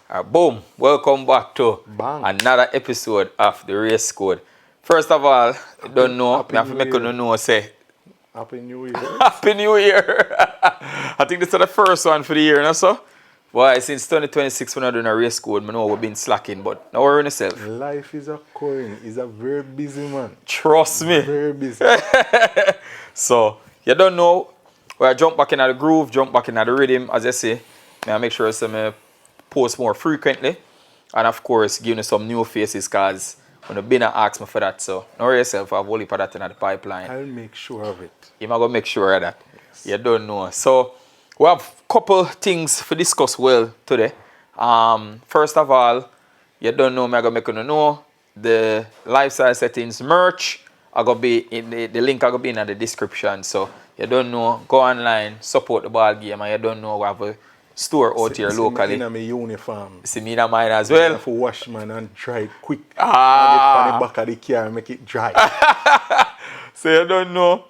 Boom, welcome back to Bang. another episode of the Race Code. First of all, I don't know, I have to make you know, say Happy New Year. Happy New Year. I think this is the first one for the year, no, so? Boy, since 2026 we're not doing a Race Code, I know we've been slacking, but don't worry on yourself. Life is a coin. He's a very busy man. Trust me. Very busy. So, you don't know, where I jump back in the groove, jump back in the rhythm, as I say. I make sure I post more frequently. And of course, give you some new faces, because when the been asked me for that, so don't worry yourself, I've only put that in the pipeline. I'll make sure of it. You're going to make sure of that. Yes. You don't know. So, we have a couple things to discuss well today. First of all, you don't know, I'm going to make you know, the lifestyle settings merch are going to be in the link are going to be in the description. So, you don't know, go online, support the ball game, and you don't know, we have a store out here locally. See me in my uniform. See me in mine as well. I have to wash man and dry it quick. Get on the back of the car and make it dry. So you don't know.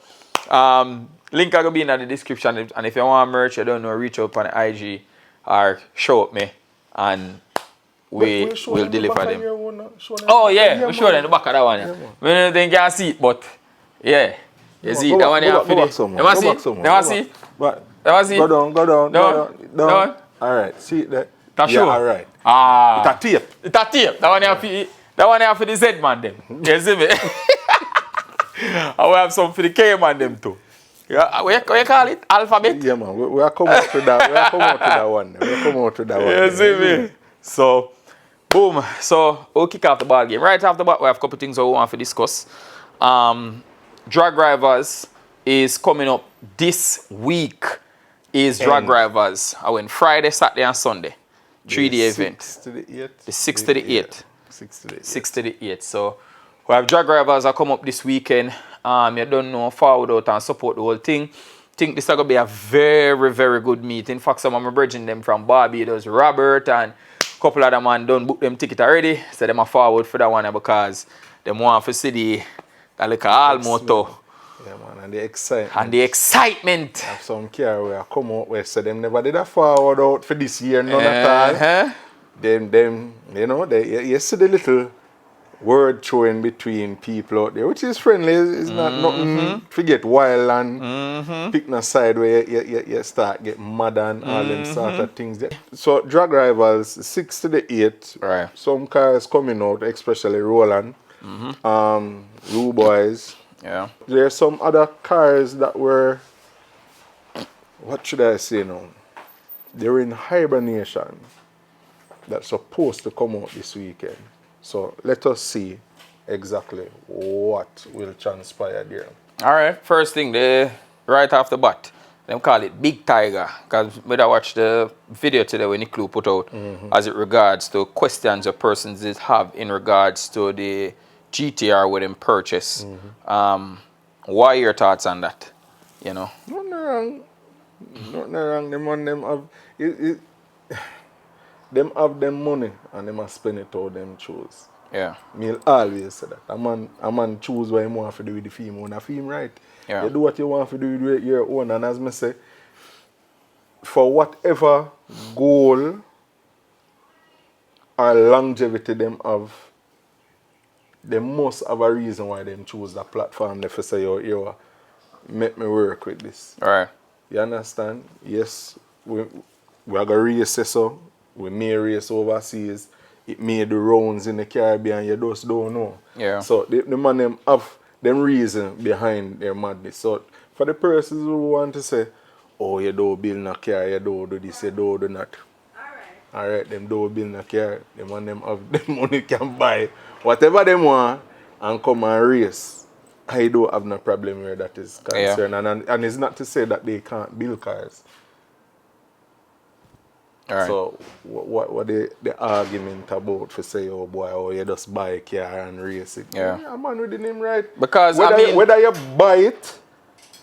Link will be in the description. And if you want merch, you don't know, reach out on the IG or show up me and we will deliver them. Oh yeah, we show them the back of that one. Yeah. We don't think you can see it, but yeah. You see that one here for this. You want to see? You want to see? Go down. Alright, see that? That's yeah, sure. Alright. It's a tape. It's a tape. That one here for the Z man them. You see me? I will have some for the K man them too. Yeah, what you call it? Alphabet? Yeah man, we are coming out to that. We are coming out to that one. We are coming out to that one. You see me? So, boom. So, we'll kick off the ball game. Right after that, we have a couple things we want to discuss. Drag Rivals is coming up this week. Is Drag Rivals. I went Friday, Saturday, and Sunday. 3-day event. 6 to the 8th. The 6th to the 8th. 6 to the 8th. 6 to the 8th. So, we have Drag Rivals that come up this weekend. You don't know, forward out and support the whole thing. Think this is going to be a very, very good meet. In fact, some of my bridging them from Barbados, Robert, and a couple of them man done book them ticket already. So, them are forward for that one because they want to see the like all motor. Yeah, man, and the excitement. And the excitement. Have some car where I come out where so them never did a forward out for this year, none at all. Them, you know, you see the little word throwing between people out there, which is friendly. It's not nothing to get wild and pick no side where you start getting mad and all them sort of things there. So Drag Rivals 6 to the 8th. Right. Some cars coming out, especially Roland. Blue Boys. Yeah. There's some other cars that were, what should I say now? They're in hibernation. That's supposed to come out this weekend. So let us see exactly what will transpire there. All right. First thing, right off the bat, them call it Big Tiger. Because when I watched the video today when Nick put out as it regards to questions the persons did have in regards to the GTR with them purchase. What are your thoughts on that? You know? Nothing wrong. Them have them money and them must spend it how them choose. Yeah. Me always say that. A man choose what he want to do with the film. When a film right. Yeah. You do what you want to do with your own. And as me say, for whatever goal or longevity them have, they must have a reason why them choose that platform. They say, yo, make me work with this. All right. You understand? Yes, we are going to race so. We may race overseas. It made the rounds in the Caribbean. You just don't know. Yeah. So the man them have them reason behind their madness. So for the persons who want to say, oh, you don't build a car, you don't do this, you don't do that. All right, them don't build a car. The man them have the money can buy whatever they want and come and race. I don't have no problem where that is concerned. Yeah. And it's not to say that they can't build cars. All right. So what the argument about for say, oh boy, oh you just buy a car and race it. Yeah, man with the name right. Because whether you buy it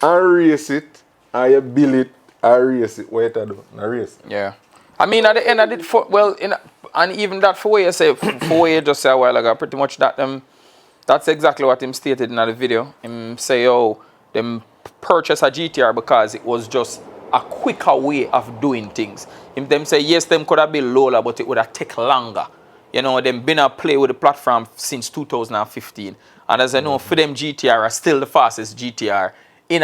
and race it or you build it or race it, what you do? Now race. Yeah. I mean, at the end of it, and even that for what you say, for what you just said a while ago, pretty much that that's exactly what him stated in the video. Him say, oh, them purchase a GTR because it was just a quicker way of doing things. If them say yes, them could have been lower, but it would have taken longer. You know, them been a play with the platform since 2015. And as I know, for them GTR are still the fastest GTR in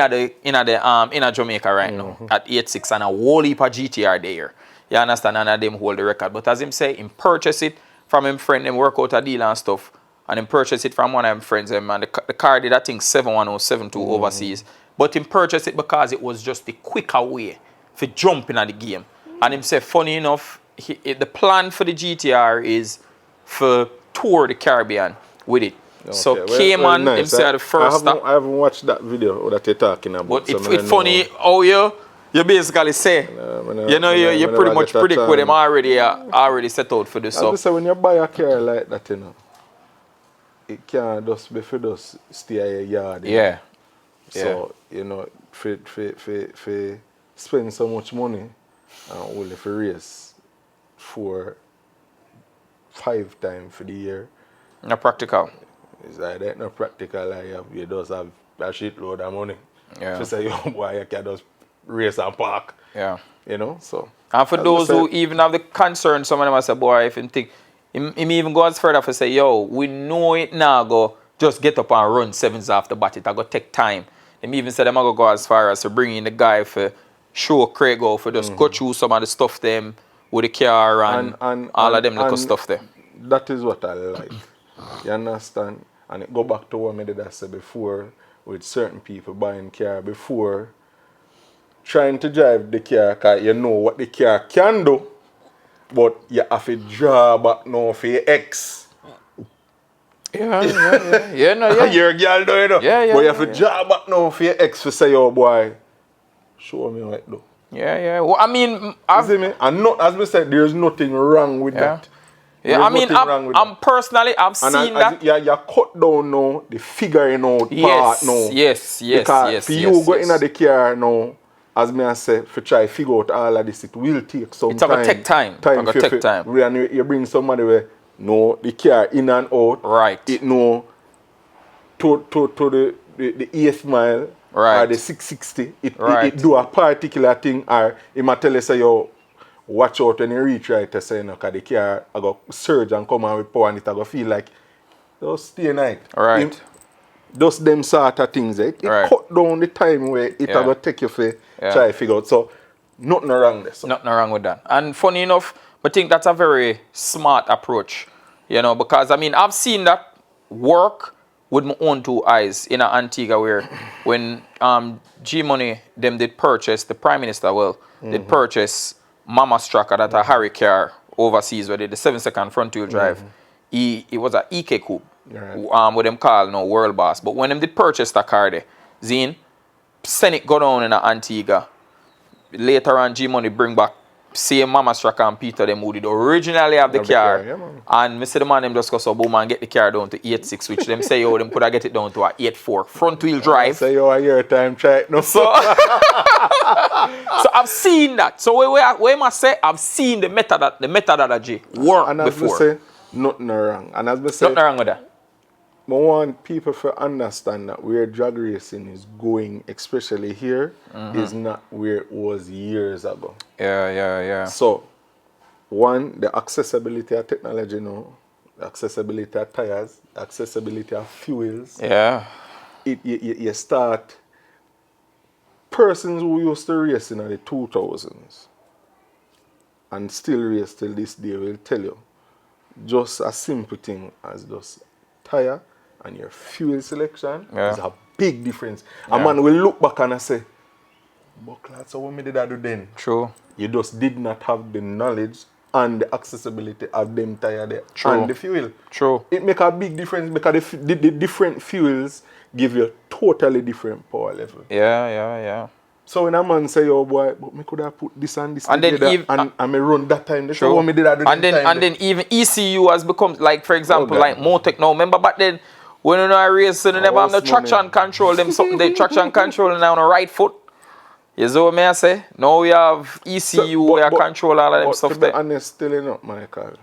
Jamaica right now at 8.6 and a whole heap of GTR there. You understand? And them hold the record. But as him say, him purchase it from him friend, him work out a deal and stuff. And him purchase it from one of him friends. And the car did, I think, 71072 overseas. But him purchased it because it was just the quicker way for jumping at the game. And him say, funny enough, the plan for the GTR is for tour the Caribbean with it. Okay. So Cayman, nice. Him say the first stop. I haven't watched that video that you're talking about. But it's funny how you basically say, you pretty much predict with them already set out for this. So when you buy a car like that, you know, it can't just be for just stay at your yard. Yeah. So, you know, for spend so much money and only for race 4-5 times for the year. Not practical. It's like that, not practical. Like you just have a shitload of money. Yeah. To say, yo, boy, you can just race and park. Yeah. You know, so. And for those who even have the concern, some of them say, boy, if you think, him even go as further to say, yo, we know it now, go just get up and run 7s off the bat. It go take time. Them even said them go as far as to bring in the guy for show Craig out for just go through some of the stuff them with the car and all of them little stuff there. That is what I like. You understand? And it go back to what I did I say before with certain people buying car before trying to drive the car because you know what the car can do, but you have to draw back now for your ex. Yeah. You're a girl though, you know. Yeah. But you have to draw back now for your ex to say, yo boy, show me what it do. Yeah. Well, I mean, and not, as we said, there's nothing wrong with that. Yeah, I mean, I'm personally, I've seen that. You cut down now the figuring out part now. Yes. Because for you go in the car now, as me I say, for try figure out all of this, it will take some time. It's take time. It's take time. When you bring somebody where no the car in and out. Right. It no to the 8th mile. Right. Or the 660. It do a particular thing, or it might tell you say yo. Watch out when you reach right to say, because the car I go surge and come out with power and it I go feel like just stay night. Right. Just them sort of things. It cut down the time where it I go take you for try to figure out. So nothing wrong there. So. Nothing wrong with that. And funny enough, I think that's a very smart approach. You know, because I mean I've seen that work with my own 2 eyes in Antigua where when G Money them did purchase the Prime Minister did purchase Mama's Tracker that a Harry car overseas where they did the 7-second front wheel drive. It was a EK coupe. Right. What them call no World Boss. But when them did purchase that car there, Zine, send it go down in Antigua. Later on G Money bring back same Mama's Tracker and Peter them who did originally have the car. And me say the man them just go so boom and get the car down to 8.6, which them say yo them could have get it down to a 8.4 front wheel drive. Say yo a year time try no. So I've seen that. So where must say I've seen the methodology work and as before. We say, nothing wrong. And as we say, nothing wrong with that. I want people to understand that where drag racing is going, especially here, is not where it was years ago. Yeah. So, one, the accessibility of technology now, the accessibility of tires, the accessibility of fuels. Yeah. You start persons who used to race in the 2000s and still race till this day will tell you just a simple thing as just tire and your fuel selection is a big difference. A man will look back and say, but so what me did I do then? True. You just did not have the knowledge and the accessibility of them tire there and the fuel. True. It make a big difference because the different fuels give you a totally different power level. Yeah. So when a man say, oh boy, but me could have put this and this and together and me run that time. That's what me did I do then even ECU has become, like for example, like Motec now. Remember back then, when I race, they never have no traction control. Them something they traction control now on the right foot. You see what I say? Now we have ECU where you control all of them stuff there. To be honest, telling up, Michael,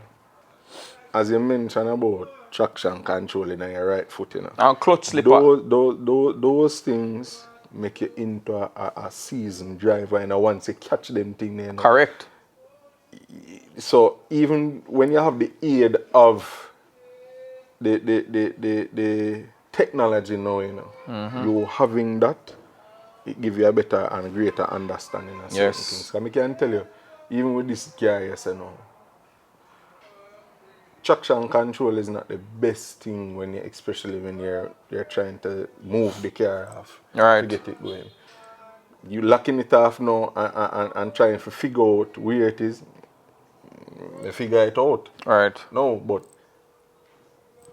as you mentioned about traction control in your right foot, you know. And clutch slipper. Those things make you into a seasoned driver, and once you catch them thing, then Correct. So even when you have the aid of the technology now, you know, you having that, it give you a better and greater understanding of certain things. Because I can tell you, even with this car, you say no, traction control is not the best thing when you, especially when you're trying to move the car off to get it going. You locking it off now and trying to figure out where it is. You figure it out. Right. No, but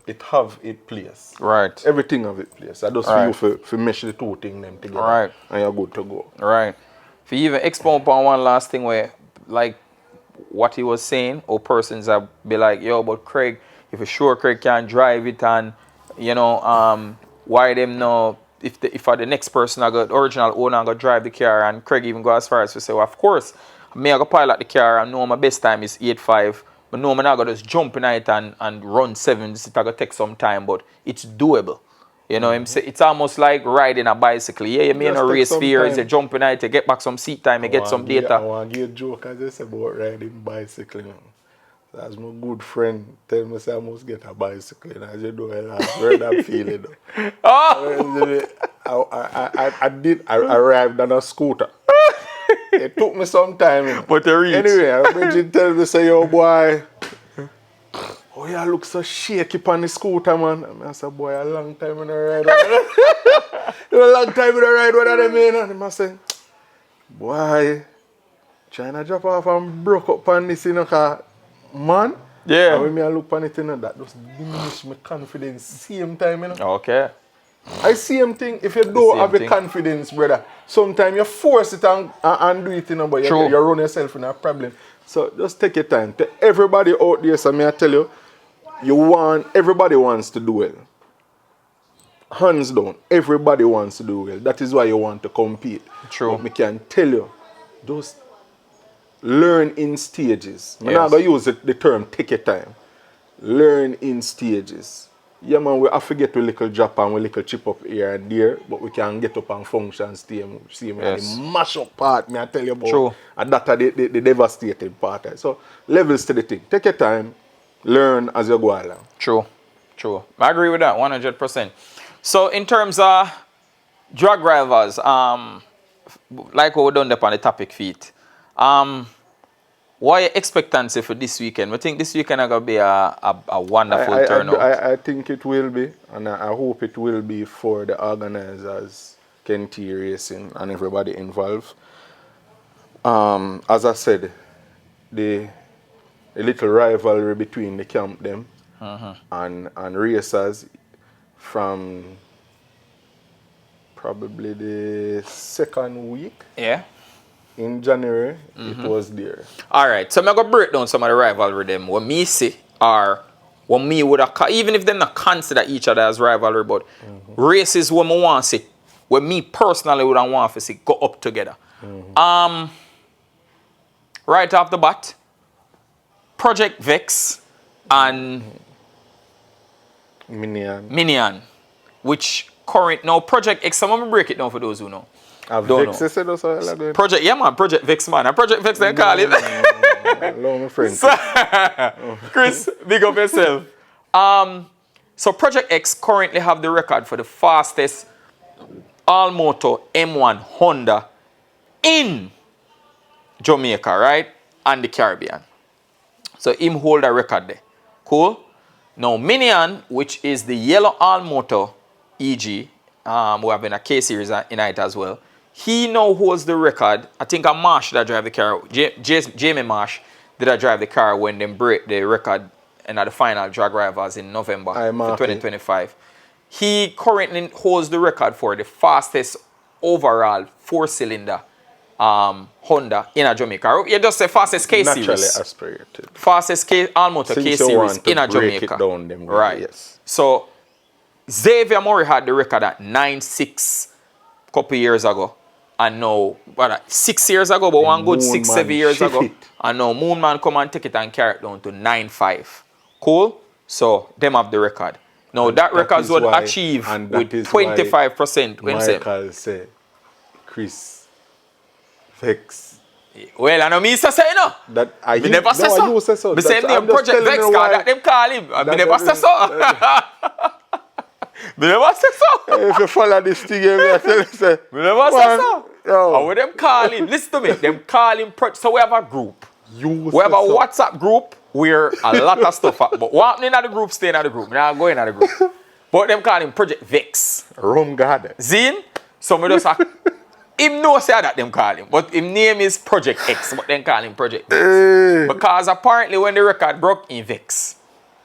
it have its place. Right. Everything have its place. I just for you to mesh the two things them together. Right. And you're good to go. Right. If you even expound upon one last thing where, like what he was saying, or persons that be like, yo, but Craig, if you're sure Craig can drive it, and you know, why them know if the next person the original owner go drive the car, and Craig even go as far as to say, well, of course, me I go pilot the car and know my best time is 8.5, but no, I'm not going to just jump in it and run 7. It's going to take some time, but it's doable. You know, it's almost like riding a bicycle. Yeah, you may not race fears, you jump in it, you get back some seat time, you get some data. I want to give a joke as I say about riding bicycle. You know. So as my good friend tell me, say I must get a bicycle. And as you know, I heard that feeling. I arrived on a scooter. It took me some time. You know. But you reach. Anyway, Bridget tell me, say, yo, boy, oh, yeah, look so shaky on the scooter, man. And I said, boy, a long time in a ride. A long time in a ride, what I mean? And I say, boy, trying to drop off and broke up on this, you know, cause, man. Yeah. And when I look on it, you know, that just diminish my confidence same time, you know. Okay. I same thing, if you don't have the confidence, brother, sometimes you force it and do it, you know, but you run yourself in a problem. So just take your time. To everybody out there, so may I tell you, everybody wants to do well. Hands down, everybody wants to do well. That is why you want to compete. True. But me can tell you, just learn in stages. I'm Yes. not going to use the term take your time. Learn in stages. Yeah, man, we have to get a little drop and a little chip up here and there, but we can get up and function, see me the mash up part, me I tell you about. True. And that's the devastating part. So, levels to the thing. Take your time, learn as you go along. True. I agree with that 100%. So, in terms of drag drivers, like what we done up on the topic feet, what are your expectancy for this weekend? We think this weekend is going to be a wonderful turnout. I think it will be, and I hope it will be for the organizers, Skunk2 Racing, and everybody involved. As I said, the little rivalry between the camp them and racers from probably the second week. Yeah. In January, it was there. All right, so I'm going to break down some of the rivalry them. What me see are, what me would have, even if they not consider each other as rivalry, but races what I want to see, what me personally would want to see go up together. Right off the bat, Project Vex and Minion, which current, now Project X, I'm going to break it down for those who know. Project Vex, man. Project Vex, they call it. Hello, my friend. Chris, big up yourself. So Project X currently have the record for the fastest all-motor M1 Honda in Jamaica, right? And the Caribbean. So him hold a record there. Cool? Now Minion, which is the yellow all-motor EG, we have in a K-series in it as well. He now holds the record. I think a Marsh that drive the car, JMMC Marsh did I drive the car when they break the record and at the final drag rivals in November for 2025. He currently holds the record for the fastest overall 4-cylinder Honda in a Jamaica. You just say fastest K-series. Naturally aspirated. Fastest all-motor K-series in a Jamaica. It down them way, right. Yes. So Xavier Murray had the record at 9.6 a couple years ago. And now, 6 years ago, but one good 6-7 years ago. And now Moonman come and take it and carry it down to 9.5. Cool? So, them have the record. Now, that record was achieved with 25%. Michael said, Chris, Vex. Well, I know me say no. That I Me never say so. You say so. Me say name Project Vex card that them call him. Me never say so. Me never say so. If you follow this thing, I tell you say. Me never say so. Yo. How them call him? Listen to me. Them call him. So we have a group. We have a WhatsApp group where a lot of stuff. But what happening in the group, stay in the group. Me not going in the group. But them call him Project Vex. Rum Garden. Zine. So me just him no say that them call him, but his name is Project X, but then call him Project Vex. Because apparently when the record broke in Vex,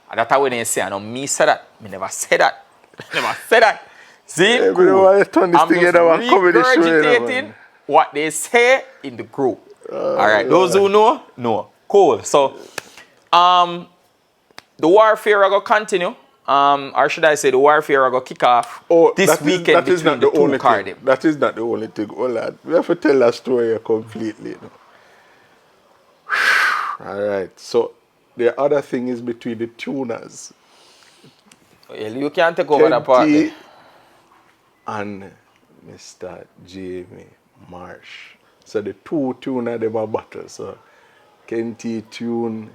and that's how they say, I know me say that. Me never say that. Never say that. See? Hey, cool. I'm just regurgitating what they say in the group. Alright, those who know. Cool. So the warfare will continue. Or should I say the warfare will kick off this weekend between the two cards. That is not the only thing. Oh, lad. We have to tell that story completely. No? Alright, so the other thing is between the tuners. Well, you can't take over that part. And Mr. Jamie Marsh. So the two tuner them a battle. So Kenty tune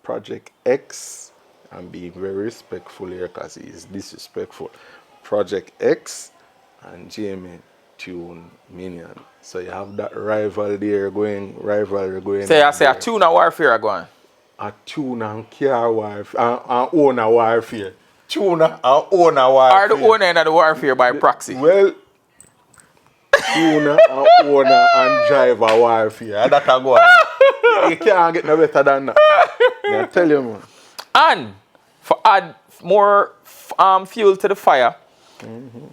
Project X. I'm being very respectful here because he is disrespectful. Project X and Jamie tune Minion. So you have that rivalry going. So you say a tuner warfare going. A tuner and car warfare and owner warfare. Tuner and owner warfare. Are the owner in the warfare by proxy? Well, tuner and owner and driver warfare. That can go on. You can't get no better than that. I tell you, man. And for add more fuel to the fire,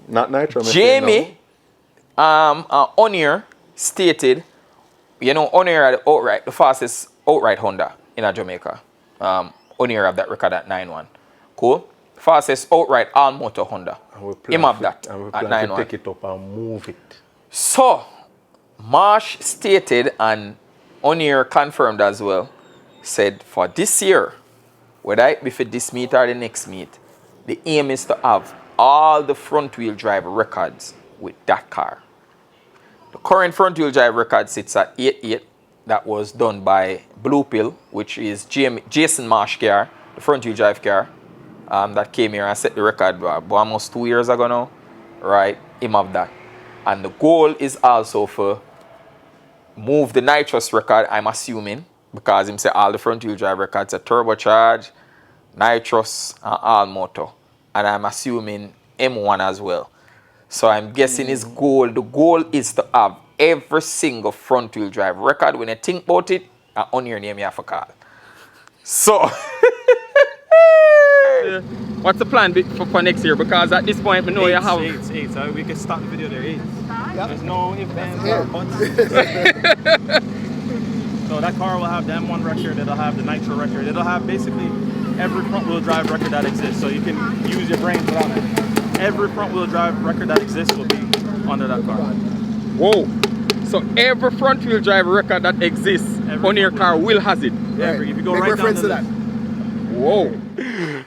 not nitro. Jamie Onier stated, you know, Onier had outright the fastest outright Honda in Jamaica. Onier have that record at 9.1. Cool. Fastest outright all motor Honda. Him have that and we at plan 9.1. to take it up and move it. So Marsh stated and Onier confirmed as well, said for this year, whether it be for this meet or the next meet, the aim is to have all the front wheel drive records with that car. The current front wheel drive record sits at 8.8. That was done by Blue Pill, which is Jason Marsh car, the front wheel drive car, that came here and set the record almost 2 years ago now. Right, him have that. And the goal is also for move the nitrous record, I'm assuming, because him say all the front wheel drive records are turbocharged, nitrous, and all motor. And I'm assuming M1 as well. So I'm guessing his goal, the goal is to have every single front wheel drive record. When you think about it, on your name you have to call. So, what's the plan for next year? Because at this point we know you have... 8. So we can stop the video there, 8. Yep. There's no ifs, ands, or buts. So that car will have the M1 record, it'll have the nitro record, it'll have basically every front wheel drive record that exists. So you can use your brains without it. Every front wheel drive record that exists will be under that car. Whoa. So every front wheel drive record that exists on your car will has it. Every, if you go right down to that. Whoa.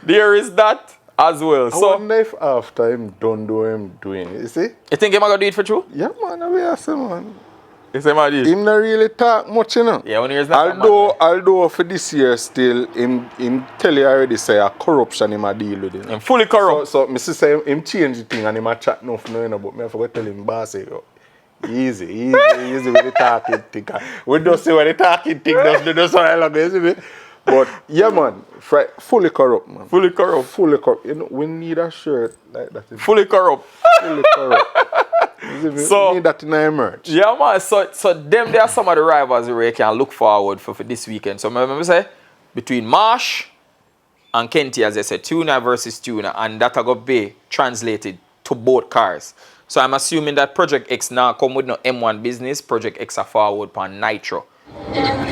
There is that as well. I wonder if after him done do him doing it, you see? You think he's going to do it for true? Yeah, man, I will say, man. You say, man, this? Him not really talk much, you know. Yeah, when he's not although for this year still, him tell you already say a corruption him a deal with it. Him fully corrupt. So me say him change the thing and him a chat enough, you know, but me I forgot to tell him, boss, yo, easy with the talking thing. We don't see what the talking thing does, do so long, you see me? But yeah, man, fully corrupt, man. Fully corrupt. You know, we need a shirt like that. Fully corrupt. Fully corrupt. So, we need that in our merch. Yeah, man. So them, there are some of the rivals where you can look forward for this weekend. So remember say, between Marsh and Kenty, as I said, tuner versus tuner, and that will be translated to both cars. So I'm assuming that Project X now come with no M1 business. Project X are forward on nitro.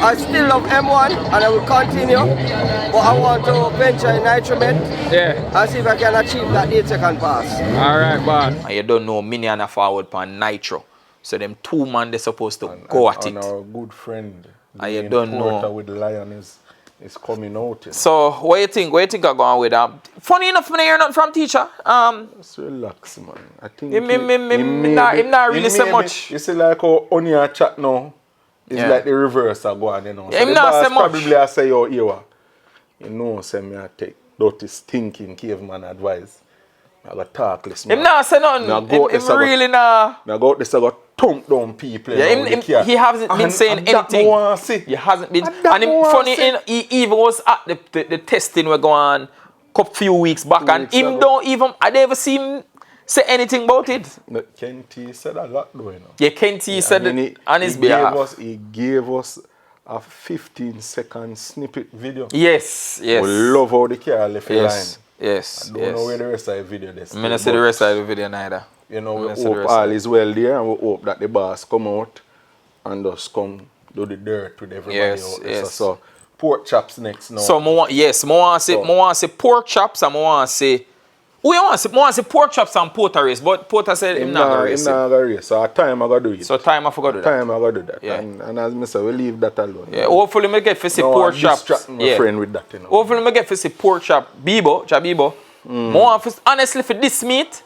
I still love M1 and I will continue, but I want to venture in Nitromet and see if I can achieve that 8-second pass. Alright, man. And you don't know Minion are forward on nitro. So them two man they're supposed to go at it. And our good friend, and you don't know with the lion is It's coming out. You know. So what you think? What you think are going with that? Funny enough, I hear nothing from teacher. Just relax, man. I think him not really say much. You see, like how only a chat now. It's like the reverse of going, you know. So him not say much. Probably I say, yo, Eva, you know, say me I take dirty stinking caveman advice. I got talk less. Him not say nothing. Him really not. Now go out this I got thump down people. Yeah, he hasn't been saying anything. He hasn't been. And him funny, he even was at the testing we're going a few weeks back, and him don't even. I never see him say anything about it. Kenty said a lot though, you know. Yeah, Kenty said it on his behalf. He gave us a 15-second snippet video. Yes. We love how the car left the line. Yes. I don't know where the rest of the video is. I don't see the rest of the video neither. You know, we hope all is well there, and we hope that the boss come out and just come do the dirt with everybody out there. So pork chops next now. So I want to say pork chops, and I want to say pork chops and Porter race, but Porter said him not gonna race. Him not gonna race. So at time I gotta do it. So time I forgot to do that. Time I gotta do that. Yeah. And as I say, we leave that alone. Yeah, hopefully me get to see pork chops. My friend with that, you know. Hopefully me get to see pork chop. Bebo. Honestly for this meet,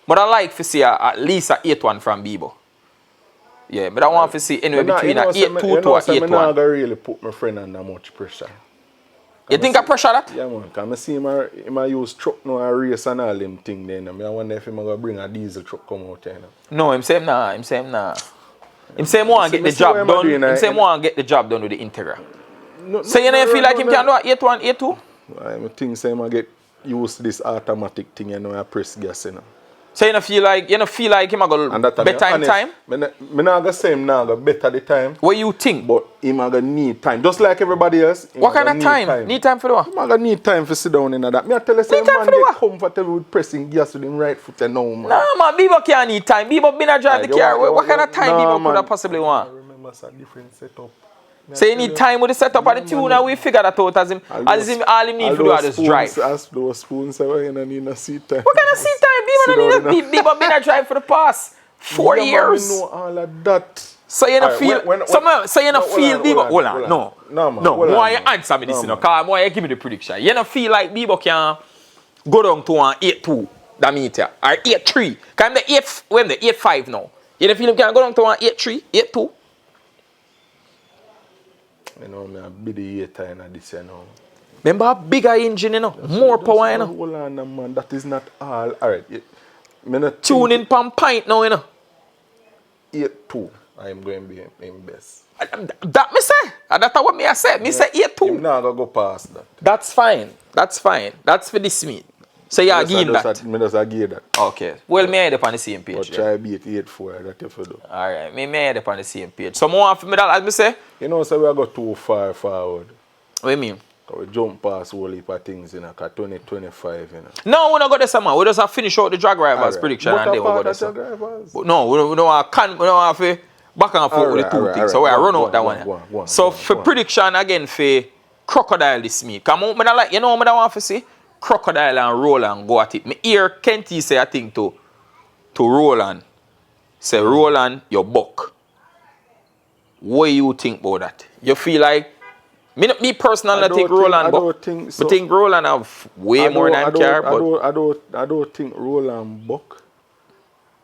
but I like to see at least a 8-1 from Bebo. Yeah, but I want to see anywhere between a 8-2 to a 8-1. I'm not gonna really put my friend under much pressure. You think I pressure that? Yeah, man. Because I see him use truck now and race and all them thing then. I wonder if he's going to bring a diesel truck come out there. No, him say him nah. Him say him want to get the job done. Him say him want to get the job done with the Integra. So you know, feel like him can do a 8-1, 8-2? I think say him get used to this automatic thing, you know, I press gas, you know. So you don't feel like him a go better in time? I'm not going to say him now go better the time. What you think? But him going to need time. Just like everybody else. What kind of time? Need time for what? Him going to need time for sit down in that. I tell you, say man get comfortable with pressing gas with him right foot and now, man. No, man, Bebo can't need time. Bebo been a drive the car. What kind of time Bebo could have possibly want? I remember it's a different setup. So you need time with the setup of the tune, and we figure that out as him all him need to do is just drive. As those spoons, you don't need a seat time. What kind of seat time? Bebo been a drive for the past 4 years. know all of that. So you don't feel, Bebo. Hold on, no. Why you answer me this, you know? Cause why you give me the prediction? You don't feel like Bebo can go down to an 8-2 that meter or 8-3. Cause I'm the 8-5 now. You don't feel him can go down to an 8-3, 8-2? You know, I'm a bit hater in this, you know. Remember a bigger engine, you know? More power, you know? Hold on, man. That is not all. Alright. Tuning pan pint now, you know? 8-2. I'm going to be in best. That me say. That's what me I say. Me say 8-2. I'm not going to go past that. That's fine. That's for this meet. So you agree that? I just agree that. Okay. Well, me I on the same page. But try beat 8-4, that you do. Alright. Me I on the same page. So more for me that, as me say? You know, so we go too far forward. What do you mean? We jump past whole heap of things, you know, 2025, you know. No, we don't go this man. We just have finish out the drag rivals prediction and then we go this. No, we don't have to back and forth with the two things. So we run out that one. So for prediction again for Crocodile this meet. Come on, I like, you know what I want to see? Crocodile and Roland go at it. Me hear Kenty say a thing to Roland. Say, Roland, you buck. What do you think about that? You feel like, me personally I think Roland buck. I think Roland have way more than car. I don't think Roland buck.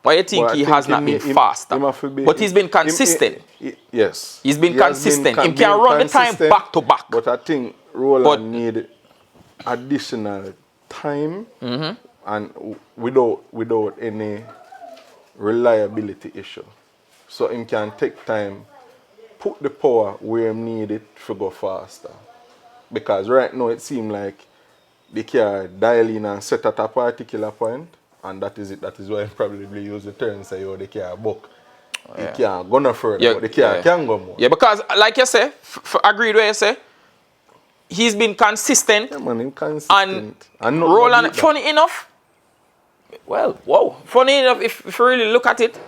Why you think he has not been faster? But he's been consistent. Yes. He's been consistent. He can run the time back to back. But I think Roland need additional time and without any reliability issue. So he can take time, put the power where he need it to go faster. Because right now it seems like the car dial in and set at a particular point, and that is it. That is why he probably use the term say, yo, the car buck. The car go no further, but the car can go more. Yeah, because like you say, agreed where you say, he's been consistent. Yeah, man, inconsistent. And Roland, funny enough, funny enough, if you really look at it,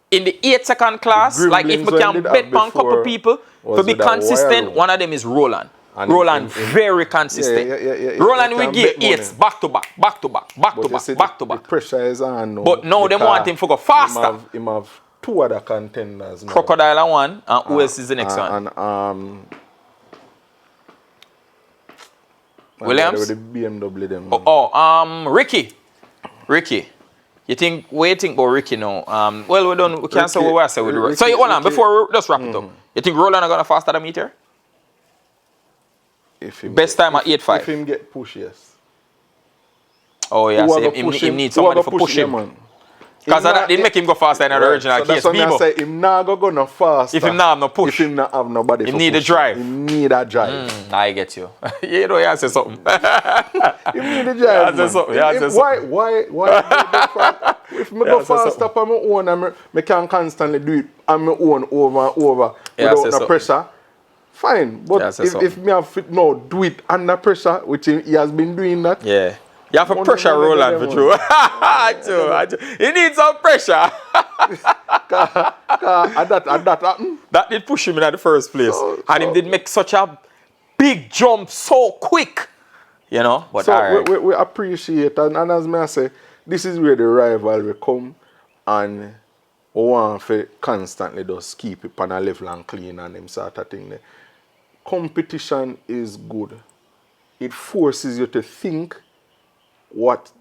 in the 8-second class, like if we can bet on a couple people to be consistent, one of them is Roland. And Roland very consistent. Roland will give 8s back to back. The pressure is on now. But now they want him to go faster. He have 2 other contenders now. Crocodile and one, and who else is the next one? Williams? The BMW them. Ricky. What do you think about Ricky now? Well, we can't say what we say with the Ricky. So, hold on, before we just wrap it up. You think Roland are going to faster than Meteor? Best time at 8.5. If him get push, yes. Oh, yeah, so he needs somebody to push him. Because that didn't make him go faster in the original case. That's what I say, him not go no faster. If him not have no push. If him not have nobody he for need push. a drive. He need a drive. I get you. You know, you say something. He need a drive, man. Why? If me go faster on my own, I can constantly do it on my own over and over without no pressure. Fine. But if me have fit now, do it under pressure, which he has been doing that. Yeah. You have to pressure Roland for true. He needs some pressure. that happened. That did push him in the first place. And he did make such a big jump so quick. You know? But so we appreciate, and as I say, this is where the rivalry come, and we want to constantly just keep it on a level and clean and them sort of thing. Competition is good. It forces you to think what's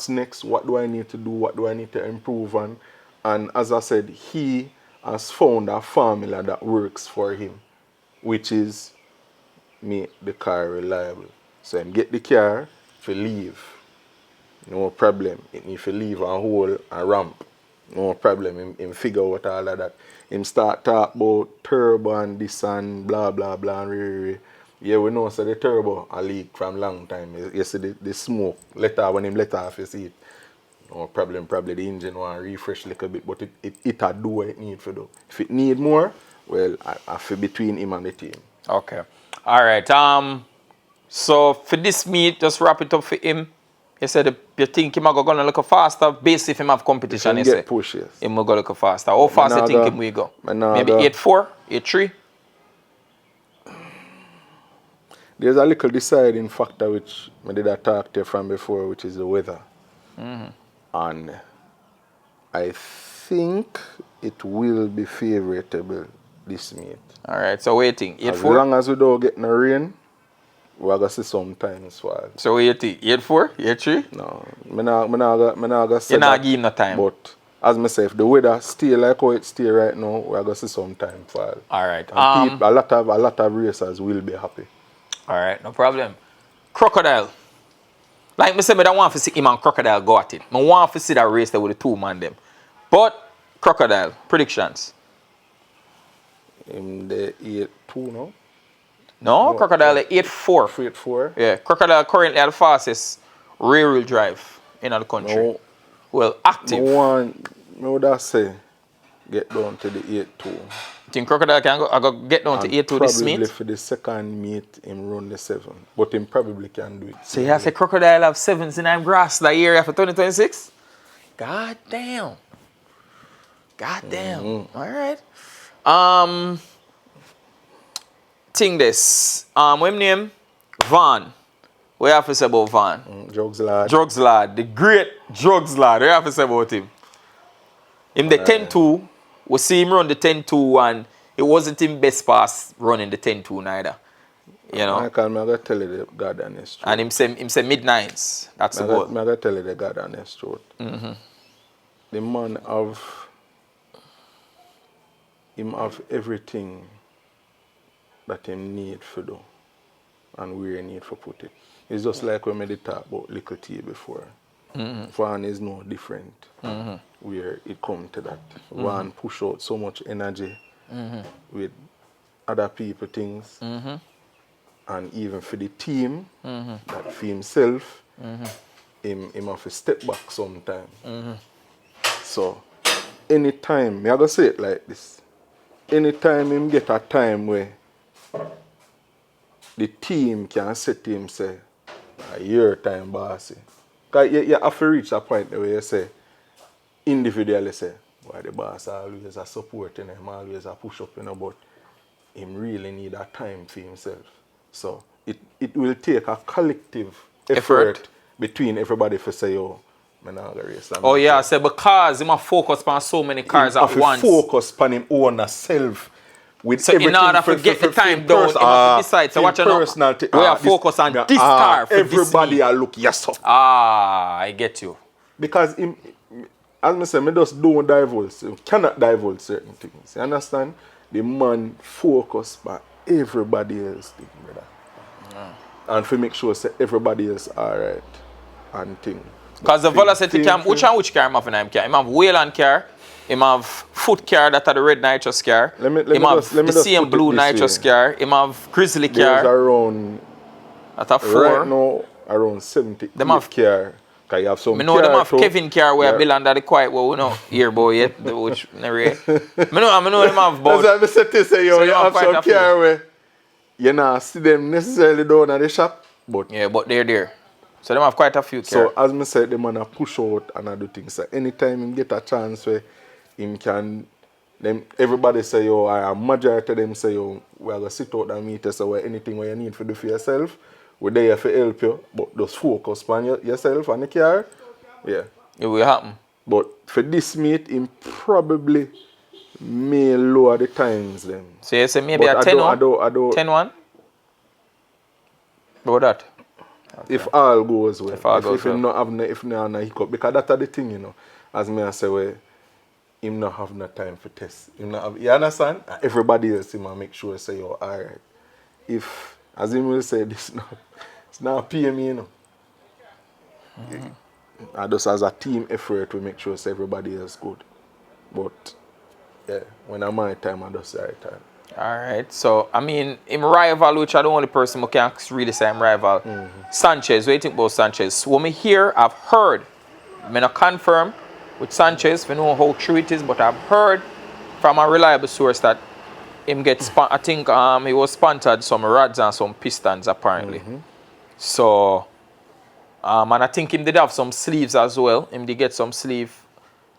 next, what do I need to do, what do I need to improve on. And as I said, he has found a formula that works for him, which is make the car reliable. So him get the car to leave, no problem. It need to leave and hold a ramp, no problem. Him figure out all of that. Him start talk about turbo and this and blah blah blah and yeah, we know so the turbo a leak from long time. You see the smoke when him let off, you see it. No problem, probably the engine want to refresh a little bit, but it a do what it need to do. If it need more, well, I feel between him and the team. Okay. All right. So for this meet, just wrap it up for him. You said you think him go gonna look faster, based if him have competition. If him get push, yes. Him will go look faster. How fast you think him will go? Maybe 8.4, 8.3. There's a little deciding factor which I did talk to you from before, which is the weather. And I think it will be favorable this meet. All right, so waiting. 8.4? As long as we don't get no rain, we're going to see some time as well. So what you think? 8.4? 8.3? No, I'm not going to say you're not giving no time. But as I say, if the weather stay like how it stay right now, we're going to see some time for. All right. And a lot of racers will be happy. All right, no problem. Crocodile. Like I said, I don't want to see him and Crocodile go at it. I want to see that race there with the two man them. But Crocodile, predictions. In the 8.2, no? No, Crocodile 8.4. 8.4? Yeah, Crocodile currently at the fastest rear-wheel drive in the country. No. Well, active. I would say get down to the 8.2. Think Crocodile can go get down to 8.2 this meet? Probably for the second meet, him run the 7. But him probably can do it. So you have to say Crocodile have 7s in grass that year for 2026? God damn. All right. Think this. What name? Van. What you have to say about Van? Drugs lad. Drugs lad. The great drugs lad. What you have to say about him? Him the 10-2. We see him run the 10-2 and it wasn't his best pass running the 10-2 neither. You know? I'm going to tell you the God honest truth. And him say mid-9s. That's the goal. I'm going to tell you the God honest truth. The man have everything that him need to do and where he need to put it. It's just like when we talk about Little T before. Van is no different where it come to that. Van push out so much energy with other people things and even for the team that for himself him have to step back sometime. So anytime, I go say it like this, anytime him get a time where the team can say to him say, your time bossy. Because you have to reach a point where you say, individually say, why the boss always a supporting him, always a push up, but him really need a time for himself. So it will take a collective effort between everybody to say, oh, I'm not going to race. Oh yeah, I say because him a focus on so many cars at once. Focus on him own self. with So in order to get the time down, you have to decide. So what you know, we are focused on this car for everybody this are look, yes sir. I get you. Because as I say, I just don't divulge. You cannot divulge certain things. You understand? The man focus on everybody else thing, brother. And to make sure say everybody else alright and thing. Because the velocity cam, which car him have in him car? Him have Wayland car, him have Foot car that are the red nitrous car, him have the same blue nitrous car, him have Grizzly car. There's around at a 4. Right now around 70 them have car. Cause you have some I know them have too. Kevin car where I build under the quiet well, we know here boy yet which narrate. I know them have about. That's why I said to say So you have quite some a few. car where you not see them necessarily down at the shop, but Yeah, but they're there. So them have quite a few so cars. as I said, the man a push out and I do things. So anytime him get a chance where him can, them everybody say yo, a majority of them say yo, we are gonna sit out and meet us. So where anything where you need to do for yourself, we're there to help you. But just focus on yourself and the car. Yeah. It will happen. But for this meet, him probably may lower the times them. So you say maybe But a 10-1? 10-1? About that? If all goes well. If all goes if him not have if not have a hiccup. Because that's the thing, you know. As me I say, where him not have no time for test. Him not have, you understand? Everybody else him make sure say you're alright. If as him will say it's not PM, you know. I just as a team effort we make sure say everybody else good. But yeah, when I'm my time I just say right time. Alright, so I mean, him rival, which I the only person who can really say I'm rival. Sanchez, what do you think about Sanchez? What me hear, I've heard, I may not confirm with Sanchez, we know how true it is, but I've heard from a reliable source that him get, I think he was sponsored some rods and some pistons apparently. So, and I think him did have some sleeves as well. Him did get some sleeve.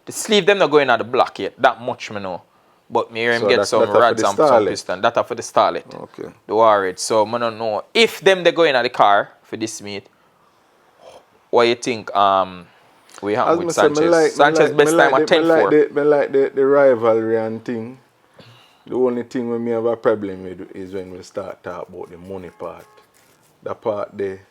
The sleeve them not going at the block yet, that much me know. But me hear him So get some rods and some piston. That are for the starlet. Okay. The worried. So I don't know if them they going at the car for this meet. What you think we have with Sanchez? Sanchez best time at 10-4. I like the rivalry and thing. The only thing when me have a problem with is when we start talk about the money part. That part there,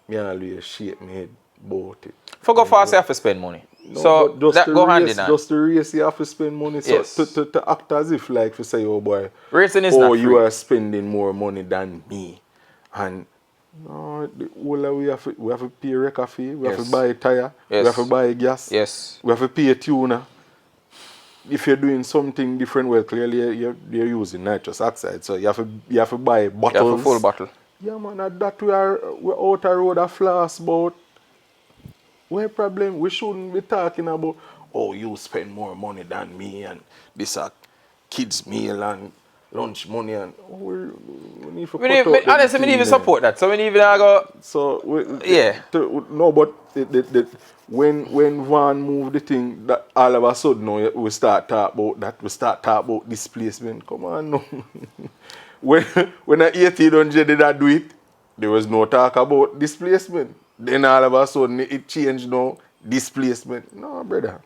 me always shake my head about it. For go fast, you have to spend money. No, so but just that to go race, hand in hand. Just to race, you have to spend money. So Yes. to act as if like to say, oh boy, Racing is not free. you are spending more money than me, and no, we have to pay wrecker fee, we have to buy a tire, we have to buy gas, we have to pay a tuner. If you're doing something different, well, clearly you're using nitrous oxide, so you have to buy bottles. You have a full bottle. Yeah, man, at that we're out the road a flask about. What problem? We shouldn't be talking about, oh, you spend more money than me and this kids' meal and lunch money and we need to honestly, we need to support that. So we need to go. So yeah. No, but when Van moved the thing, that all of a sudden now we start talk about that. We start talk about displacement. Come on, no. when a 1800 did I do it, there was no talk about displacement. Then all of a sudden it changed now, displacement. No, brother.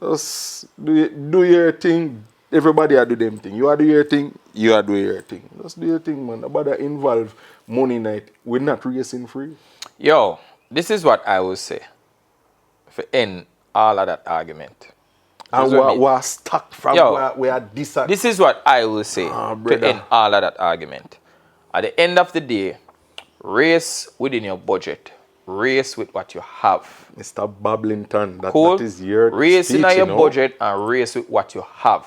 Just do your thing. Everybody do them thing. You do your thing, you do your thing. Just do your thing, man. About that involve money night. We're not racing free. Yo, this is what I will say. For end all of that argument. And we're stuck from where this is what I will say to end all of that argument. At the end of the day, race within your budget. Race with what you have. Mr. Bablington, Cool. that is your race speech, in your budget and race with what you have.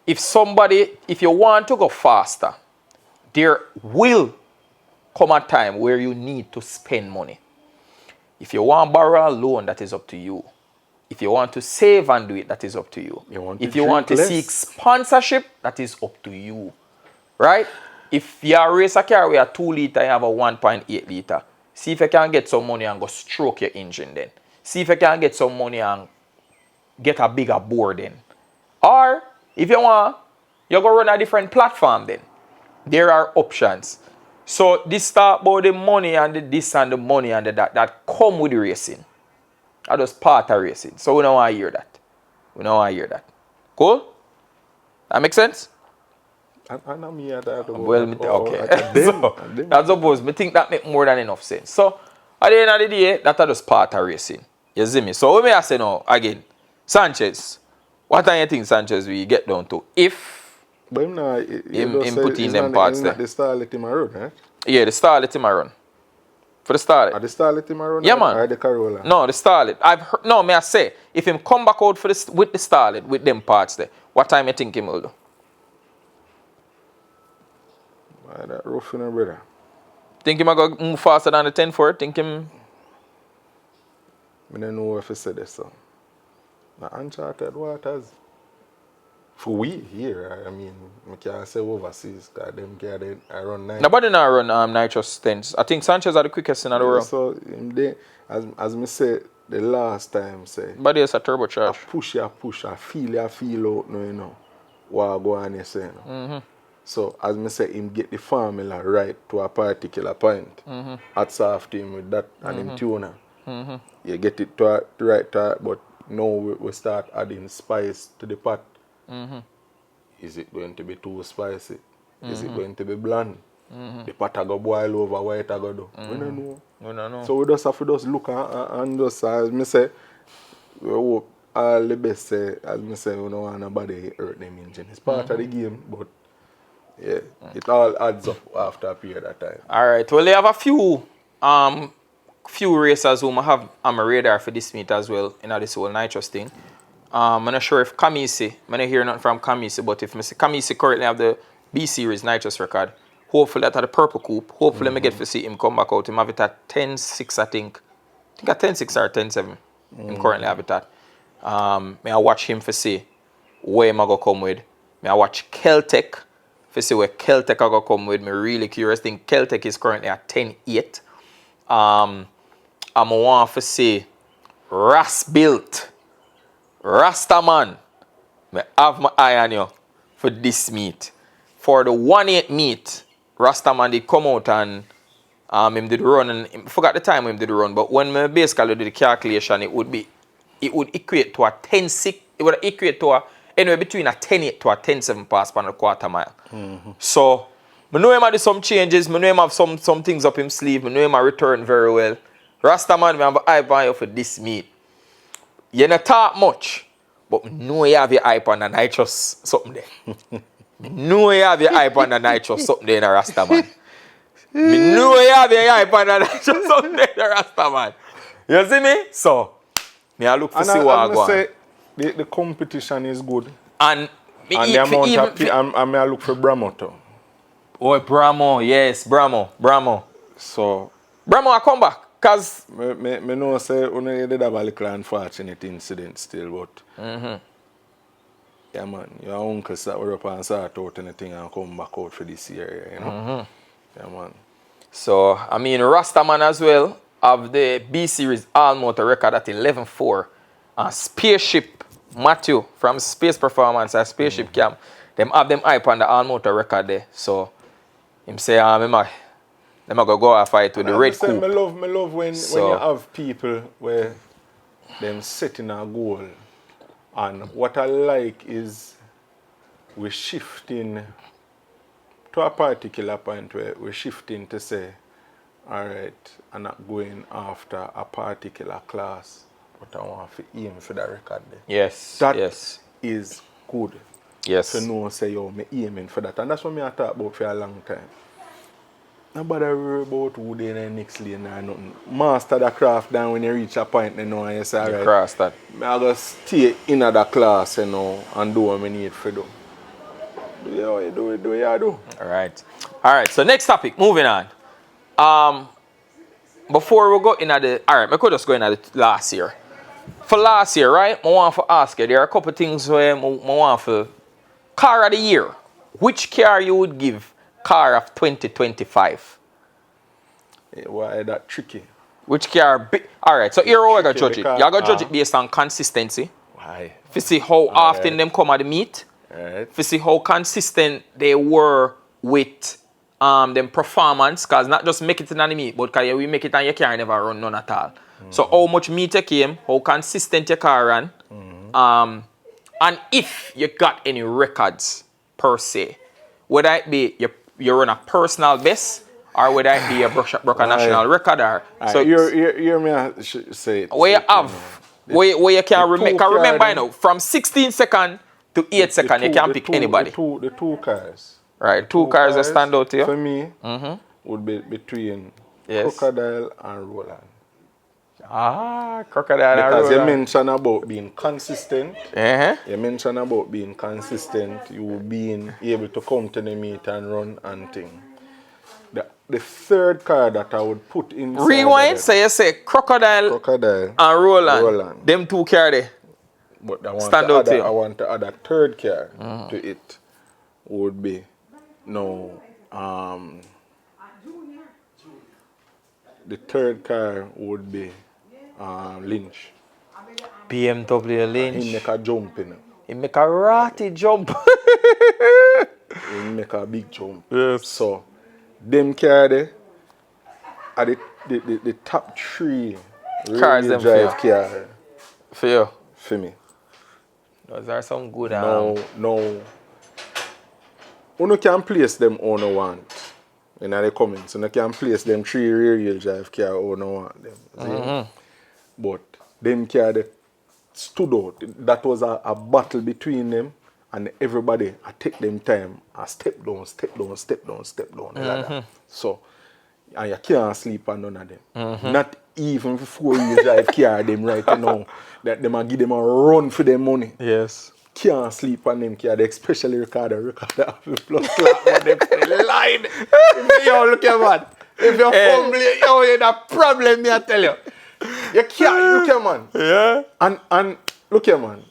If you want to go faster, there will come a time where you need to spend money. If you want to borrow a loan, that is up to you. If you want to save and do it, that is up to you. If you want to seek sponsorship, that is up to you. Right? If you race a car with a 2 liter, you have a 1.8 liter. See if you can get some money and go stroke your engine then. See if you can get some money and get a bigger bore then. Or, if you want, you go run a different platform then. There are options. So, this talk about the money and the this and the money and the that come with the racing. That just part of racing. So, we don't want to hear that. We don't want to hear that. Cool? That make sense? And me at that. Well, okay. So, that's suppose me think that make more than enough sense. So, at the end of the day, that's just part of racing. You see me? So, what may I say now, again, Sanchez, what do you think Sanchez will get down to? If but him put in them parts there. The star let him run, right? Yeah, the star let him run. For the Starlet. The Starlet him run? Yeah, man. Or the Corolla? No, the Starlet. I've heard, no, may I say, if him come back out for with the Starlet, with them parts there, what time you think him will do? Why that rough, brother? Think him going to move faster than the 10-4? Think him... I don't know if I said this, so. The uncharted waters. For we here, I mean, I can't say overseas, because them guys run 9. Nobody now run nitrous 10s. I think Sanchez are the quickest in the world. So, as me said the last time, say. But there's a turbocharge. I push, I feel out, you know, what I go on here saying. So, as me say, him get the formula right to a particular point. At soft him with that and him tuner. You get it to right to but now we start adding spice to the pot. Is it going to be too spicy? Is it going to be bland? The pot go boil over, what it go do? We don't know. We don't know. So we just have to just look and just, as me say, we hope all the best, say, as me say, we don't want nobody hurt them engine. It's part of the game, but yeah, it all adds up after a period of time. Alright, well, they have a few racers whom I have on my radar for this meet as well, in this whole nitrous thing. I'm not sure if Kamisi, I'm not hearing nothing from Kamisi, but if Kamisi currently have the B Series nitrous record, hopefully that at the purple coupe, hopefully I get to see him come back out. Him have it at 10.6, I think at 10.6 or 10.7. Him currently have it at. May I watch him for see where am I going to come with. May I watch Keltec for see where Keltec I going to come with. Me really curious. I think Keltec is currently at 10.8. I'm want to see Ras Built. Rastaman, I have my eye on you for this meet. For the 1/8 meet, Rastaman did come out and him did run, and I forgot the time him did run, but when I basically did the calculation, it would equate to a 10.6, it would equate to anywhere between a 10.8 to a 10.7 pass per quarter mile. So, I know him have some changes, I know him have some things up his sleeve, I know him have returned very well. Rastaman, I have an eye on you for this meet. You don't talk much, but I know you have your eye on the nitrous something there. I know you have your eye on the nitrous something there in a Rasta man. I know you have your eye on the nitrous something there in a Rasta man. You see me? So, I look for see what I go on. The competition is good. And the amount of I may look for Bramo too. Oh, Bramo, yes, Bramo. So, Bramo, I come back. Because me know say you did have a little unfortunate incident still, but yeah man, your uncle that were up and sort out anything and come back out for this year, you know. Yeah man. So I mean Rastaman as well have the B Series all motor record at 11.4. Spaceship Matthew from Space Performance and Spaceship Cam, them have them hype on the all motor record there. So him say I'm going to go and fight with the red coupe. I love when you have people where them setting a goal. And what I like is we're shifting to a particular point where we're shifting to say, all right, I'm not going after a particular class, but I want to aim for the record there. Yes, that is good. Yes. To know, say, yo, I'm aiming for that. And that's what I talk about for a long time. Nobody worry about who they in the next lane or nothing. Master the craft down when you reach a point, you know, and you say, all right, cross that. I just stay in the class, you know, and do what I need to do. Do what you do. All right, so next topic, moving on. Before we go in at the, all right, I could just go in at the last year. For last year, right, I want to ask you, there are a couple of things where I want for car of the year. Which car you would give car of 2025? Why is that tricky? Which car? Alright, so here we're going to judge it. You're going to judge it based on consistency. Why? To see how often them come at the meet. Right. To see how consistent they were with them performance. Because not just make it in the meet, but because we make it and your car never run none at all. So how much meet you came, how consistent your car ran. And if you got any records per se. whether it be you run a personal best or whether it be a broke a national record or so you me say it. Where you have where you can remember you know from 16 seconds to 8 seconds you can pick anybody. The two cars. Right, two cars that stand out to you. For me would be between Crocodile and Roland. Crocodile and Roland. Because you mentioned about being consistent. You mentioned about being consistent. You being able to come to the meet and run and thing. The third car that I would put in. Rewind, so you say Crocodile and Roland. Them two car there. But I want to add a third car to it. Would be the third car would be Lynch. BMW Lynch. He make a jump in. He make a ratty jump. He make a big jump. Yes. So them car there are the top 3 cars them drive car for you. For me. Those are some good No. You can place them on no want in the comments. You can place them 3 rear-wheel drive car on no want them. But them car that stood out. That was a battle between them, and everybody I take them time. I step down. Like that. So, and you can't sleep on none of them. Not even 4-wheel drive car them right now. That them a give them a run for their money. Yes. Can't sleep on them car, especially recorder have a plus clap on them for the line. Yo, look here, man. If you're fumbling, yo, you have a problem, me I tell you. You can't, look here, man. Yeah. And look here, man.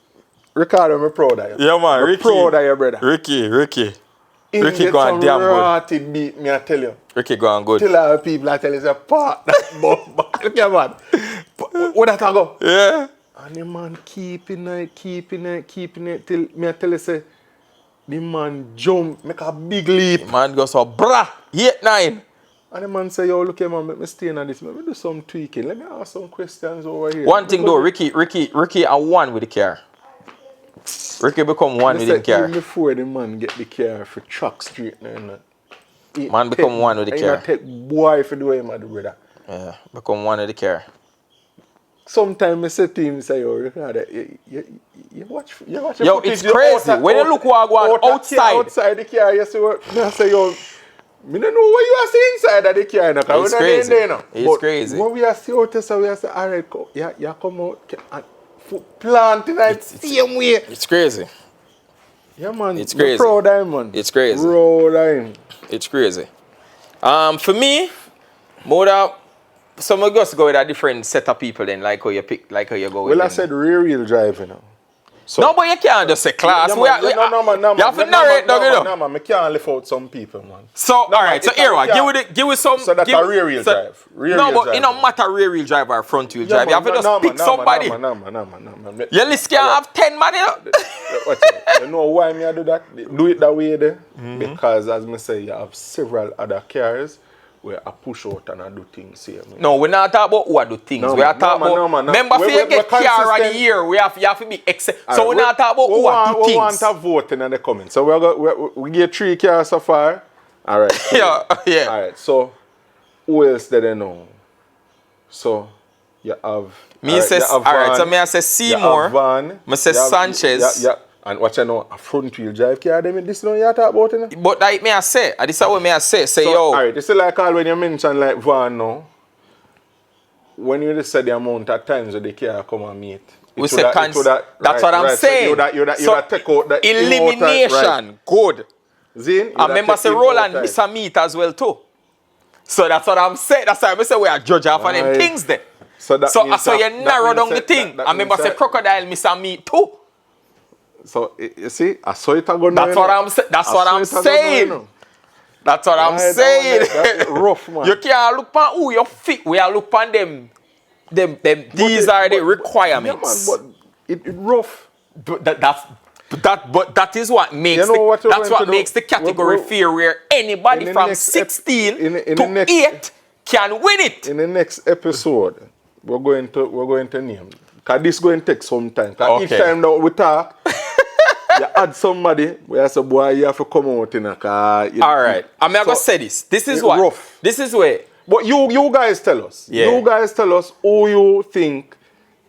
Ricardo, I'm proud of you. Yeah, man. I'm proud of you, brother. Ricky going damn good. Beat me, I tell you. Ricky going good. Till our people, I tell you, it's a part. Look here, man. What that go? Yeah. And the man keeping it till me I tell you say the man jump, make a big leap. The man goes so brah, 8-9. And the man say, yo, look here, man, let me stay on this. Let me do some tweaking. Let me ask some questions over here. One thing though, Ricky are one with the car. Ricky become one with the car. Even before the man get the car for track street, man become one with the car. He take boy for the way my brother. Yeah, become one with the car. Sometimes I say to him, say, yo, Ricardo, you watch yo, it's crazy. When you look what going outside the car, you see what I say, yo, I don't know what you are seeing inside of the car. It's crazy. It's crazy. When we are see out there, so we are say, all right, you come out and foot plant in the same way. It's crazy. Yeah, man. It's crazy. Proud of him, man. It's crazy. Proud of him. It's crazy. For me, some of us go with a different set of people then, like how you pick, like how you go with Well, I said rear-wheel drive, you know. So, no, but you can't just say class. No, man. You have to narrate, no, man. I can't lift out some people, man. So, all right. So, here, give us some. So, that's a rear-wheel drive. No, but it don't matter rear-wheel drive or front-wheel drive. You have to just pick somebody. No. Your list can't have 10 man, you know. You know why me I do that? Do it that way there. Because, as I say, you have several other cars where I push out and I do things here. No, we're not talking about who I do things. We are talking about. Remember, if you get car of the year, you have to be so we're not talking about who I do things. We want a vote in the comments. So we get 3 cars so far. All right. Cool. Yeah. All right. So who else did they know? So you have. Alright, so I say Seymour. Van. I say Sanchez. Yeah. And what you know, a front wheel drive car, this no you talk about it? But like me I say, this is what me I say. Say so, yo. Alright, this is like all when you mention like Van now. When you just say the amount of times that the car come and meet. We say that's what I'm saying. So take out the elimination. Right. Good. Zin, I remember say Roland miss a meet as well too. So that's what I'm saying. That's why I say we are judge off on them things there. So you narrow down the thing. I remember say Crocodile miss a meet too. So you see, I saw it going. That's what I'm saying. That's what I'm saying. That's what I'm saying. That's rough, man. You can't look on who you fit. We are look on them. These are the requirements. Yeah, man, but it rough. But that is what makes makes the category fair, where anybody from 16 to 8 can win it. In the next episode, we're going to name. Because this is going to take some time. Because each time that we talk, you add somebody where I say, boy, you have to come out in a car. All right. I'm going to say this. This is what. Rough. This is where. But you guys tell us. Yeah. You guys tell us who you think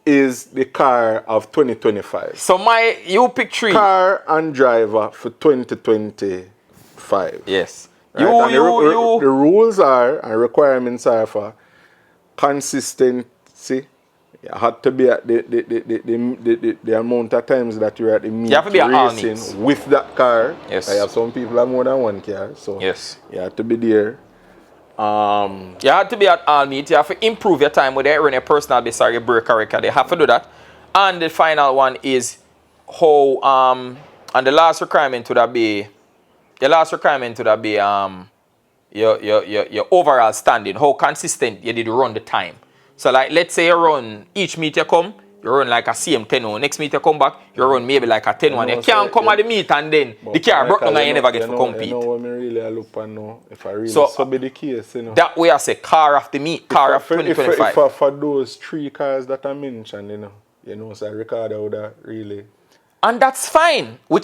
is the car of 2025. So you pick 3. Car and driver for 2025. Yes. Right? The rules are and requirements are for consistency. You had to be at the amount of times that you're at the meet you have to be at all racing meets. with that car. Yes. I have some people have more than one car, so yes. You have to be there. You have to be at all meet. You have to improve your time with your personal best or your breaker record. You have to do that. And the final one is how and the last requirement would that be your overall standing, how consistent you did run the time. So like let's say you run each meet you come, you run like a CM10. Next meet you come back, you run maybe like a 10-1. You can't come at the meet and then the car broke down and you never get to compete. You know what I really look at now, if I really so be the case, you know. That way I say car of the meet, car of 2025. If for those 3 cars that I mentioned, you know, so Ricardo would have really. And that's fine, why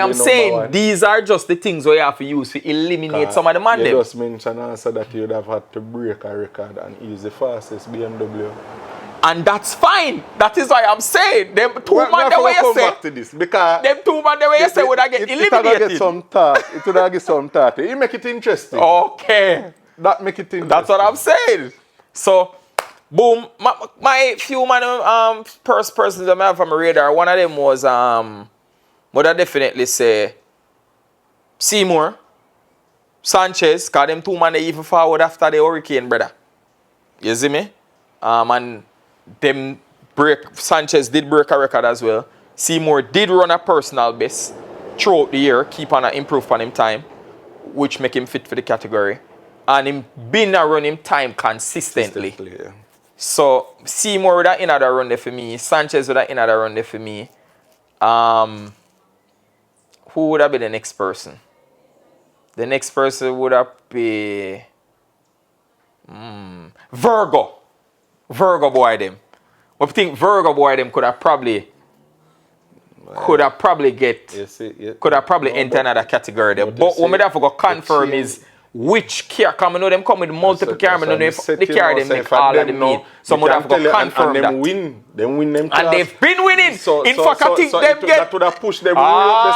I'm saying these are just the things where you have to use to eliminate some of the man. You just mentioned also that you'd have had to break a record and use the fastest BMW. And that's fine. That is why I'm saying them 2 man the way you say. Back to this because them 2 man the way you say would have get eliminated. It would get some thought. It would get some thought. You make it interesting. Okay. That make it interesting. That's what I'm saying. So boom, my few man persons that I have on my radar, one of them was would I definitely say Seymour, Sanchez, cause them 2 man they even forward after the hurricane, brother. You see me? And them Sanchez did break a record as well. Seymour did run a personal best throughout the year, keep on improve on him time, which make him fit for the category. And him been a run him time consistently. Yeah. So Seymour would have another run there for me. Sanchez would have another run there for me. Who would have been the next person? The next person would have been Virgo. Virgo boy them. I think Virgo boy them could have probably enter another category there. But what I have to go confirm is which car, because I know them come with multiple cars, I know if the car they make all of the meet. So I have to go confirm that. Them win them class. And they've been winning. In fact, I think them get... That would have pushed them way up there.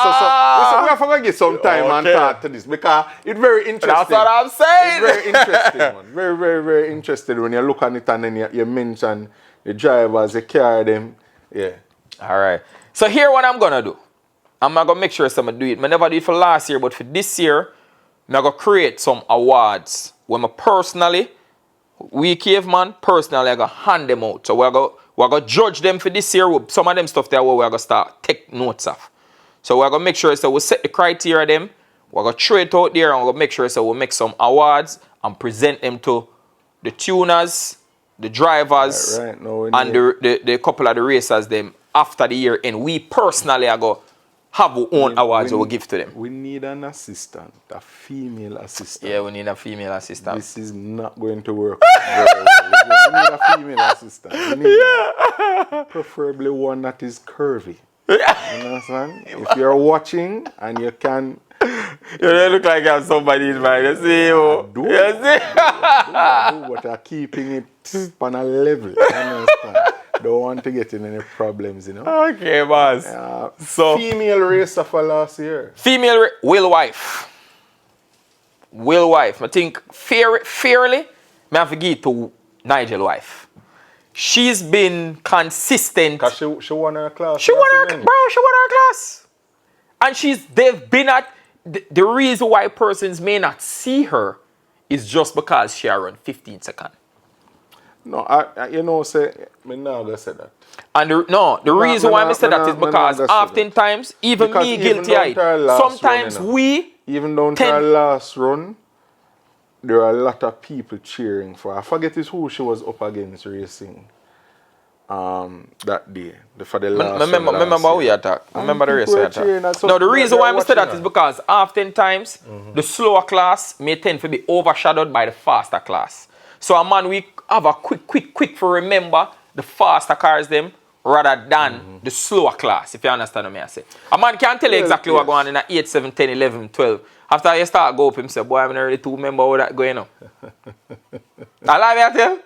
So we have to give some time and talk to this because it's very interesting. That's what I'm saying. It's very interesting, man. Very, very, very interesting when you look at it and then you mention the drivers, the car, them. Yeah. All right. So here what I'm going to do. I'm going to make sure someone do it. I never did it for last year, but for this year, I'm going to create some awards where I personally, we caveman, personally, I'm going to hand them out. So we're going to judge them for this year with some of them stuff there where we're going to start take notes of. So we're going to make sure so we set the criteria them, we're going to throw it out there and we're going to make sure so we make some awards and present them to the tuners, the drivers, right. No, and the couple of the racers them after the year. And we personally are going to have our own awards we give to them. We need an assistant, a female assistant. Yeah, we need a female assistant. This is not going to work very well. We need a female assistant. We need preferably one that is curvy. You understand? If you're watching and you can... You look like you have somebody in mind. You see you. Do, but you're keeping it on a level. You understand? Don't want to get in any problems, you know. Okay, boss. So female racer for last year. Will Wife. I think fairly, I have to give it to Nigel Wife. She's been consistent. Cause she won her class. She won her class. And they've been at the reason why persons may not see her is just because she run 15 seconds. No, I not say that. And the reason why I said that is because oftentimes, even me guilty, sometimes we even down to our last run, there are a lot of people cheering for her. I forget who she was up against racing that day. For the last remember how we attack. Remember the race we attack. No, the reason why I said that is because oftentimes the slower class may tend to be overshadowed by the faster class. So a man we have a quick for remember the faster cars them rather than the slower class, if you understand what I say. A man can tell you exactly what going on in a 8, 7, 10, 11, 12. After you start go up, him say, boy, I'm not really to remember all that going on. I like me, I tell?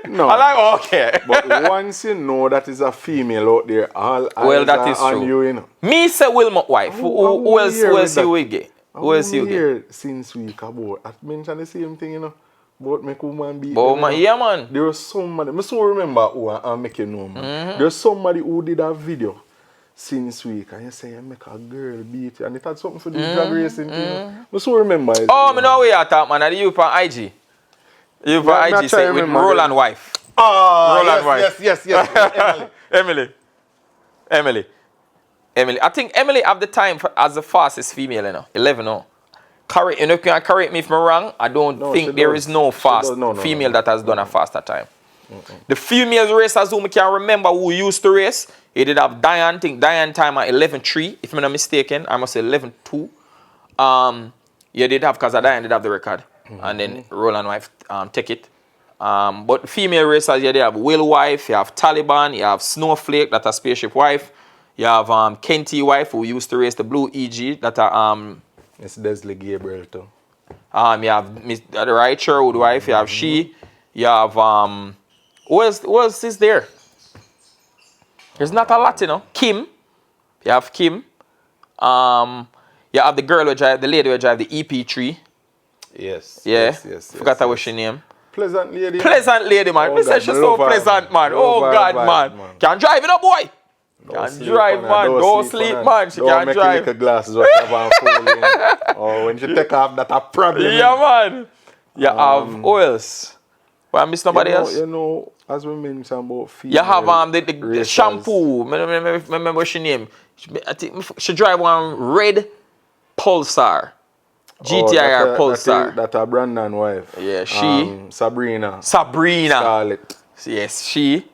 No. I like, okay. But once you know that is a female out there, all well, eyes that are is on true. you, you know. Me say Wilmot wife. Who else you will get? Who else you get? Here since week about, I mentioned the same thing, you know. About make woman beat But them, you know. yeah, man. There was somebody, I still remember who I make you know, man. There's somebody who did a video since week and you say you make a girl beat you and it had something for the drag racing thing. You know? I still remember it. Oh, I know where you talk, man. Are you on IG? You on IG say with Roland wife. Oh, Roland wife. yes. Emily. I think Emily at the time as the fastest female, you know, 11 now. You know, can correct me if I'm wrong. I don't think there is no fast female that has done a faster time. The female racers whom I can remember who used to race, he did have Diane. I think Diane time at 11.3, if I'm not mistaken. I must say 11.2. You did have, because Diane did have the record. And then Roland wife take it. But female racers, you did have Will wife, you have Taliban, you have Snowflake, that's a spaceship wife. You have Kenty wife, who used to race the Blue EG, that it's Desley Gabriel too. You have Miss Right Sherwood wife, you have she, you have who else is there? There's not a lot, you know. Kim. You have Kim. You have the girl who drive, the lady who drive the EP3. Yes. Yeah. Forgot that was her name. Pleasant lady. Pleasant lady, man. Me say she's so pleasant, man. Oh God, man. Can't drive, you know, boy. Can't drive, man. Don't sleep, man. She can't drive. Don't make a glasses whatever and fall in. Or when she take off, that's a problem. Yeah, man. You have oils. Well, I miss nobody else. You know, as we mentioned about female. You have the shampoo. Remember what she name? I think she drive one red Pulsar. GTR Pulsar. That's a Brandon wife. Yeah, she. Sabrina. Scarlett. Yes, she.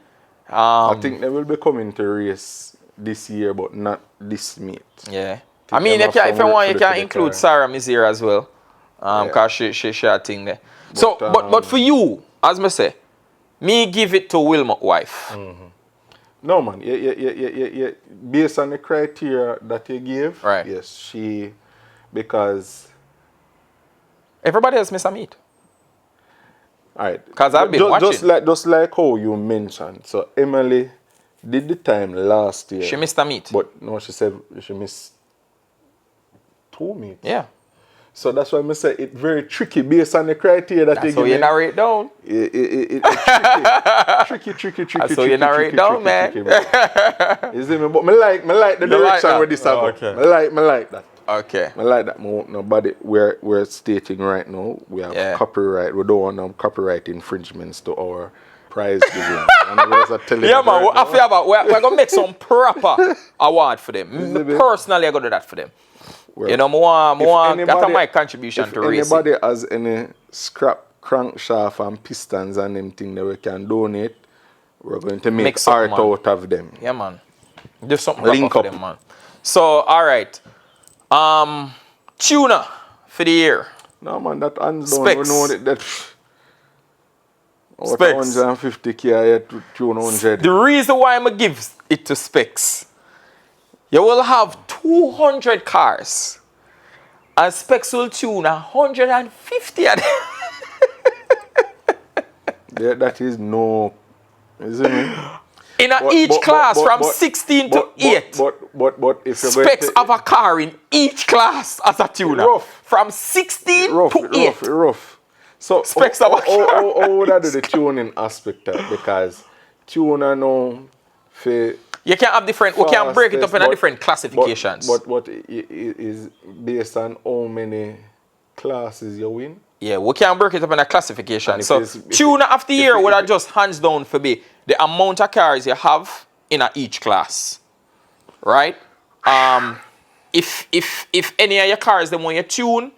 I think they will be coming to race this year, but not this meet. Yeah. I mean, if you want, you can include Sarah Mizier as well. Because she a thing there. So, but for you, as me say, me give it to Wilmot wife. No, man. Yeah. Based on the criteria that you gave, right. Yes, she, because everybody else miss a meet. All right. Because I've been watching. Just like how you mentioned. So Emily did the time last year. She missed a meet. But no, she said she missed 2 meets. Yeah. So that's why I say it's very tricky based on the criteria that you give. So you narrate down. It's tricky. So you narrate down, man. You see me? But me like the direction where this about. Okay. Me like that. Okay. I like that. Nobody, we're stating right now, we have copyright. We don't want copyright infringements to our prize giving. Yeah, man. I feel about we're going to make some proper award for them. Personally, I'm going to do that for them. Well, you know, that's my contribution to racing. If anybody has any scrap crankshaft and pistons and them things that we can donate, we're going to make art out of them. Yeah, man. Do something link up for them, man. So, all right. Tuner for the year. No, man, that hands down. Specs. We know that Specs. 150k to tune 100. The reason why I'm going to give it to Specs, you will have 200 cars and Specs will tune 150 of them. Yeah, that is no, isn't it? In each class from 16 to 8. But if you're Specs have a car in each class as a tuner. Rough. From 16 to 8. Rough. So Specs have a car. How would I do the tuning aspect of it? Because tuner now for you can have different, we can break it up in different classifications. But it is based on how many classes you win? Yeah, we can break it up in a classification. So, tuner of the year would have just hands down for me the amount of cars you have in each class. Right? If any of your cars, then when you tune,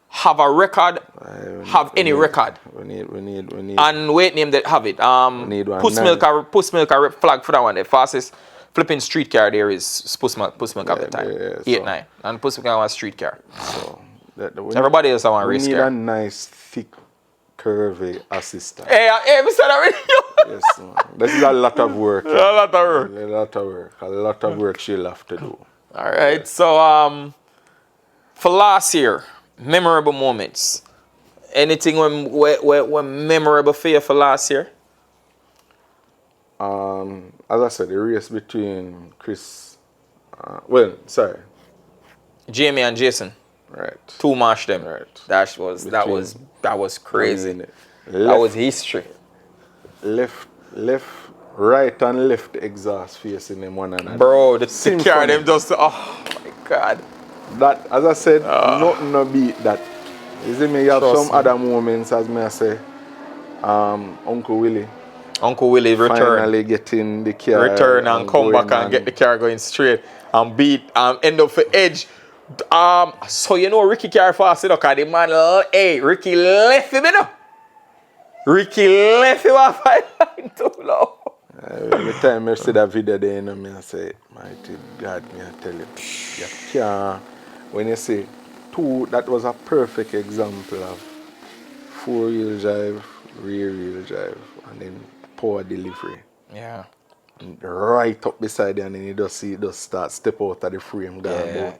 have a record, any record. We need. And wait name that have it. Puss Milk flag for that one. The fastest flipping street car there is Puss Milk at the time. 8-9. And Puss Milk was a street car. So, everybody else I want race car. We need a nice thick curvy assistant. Hey, Mr. Already. Yes, man. This is a lot of work. A lot of work. A lot of work. A lot of work she'll have to do. All right. So, for last year, memorable moments. Anything when memorable for you for last year? As I said, the race between Jamie and Jason. Right. Two marsh them. Right. That was crazy. Left, that was history. Left, right and left exhaust facing them one another. Bro, the car them just, oh my God. That, as I said, nothing no beat that. You see me, you have Trust some me. other moments, as me I say, Uncle Willie return. finally getting the car. Return and come back and get the car going straight and beat, end up for edge. So you know Ricky car fast, you know, because the man, Ricky left him, you know. Ricky left him off line too low. Every time I see that video there, you know, me I say, mighty God, me I tell you, you can't, when you say two, that was a perfect example of four-wheel drive, rear-wheel drive, and then power delivery. Yeah. And right up beside you, and then you just start step out of the frame. Yeah,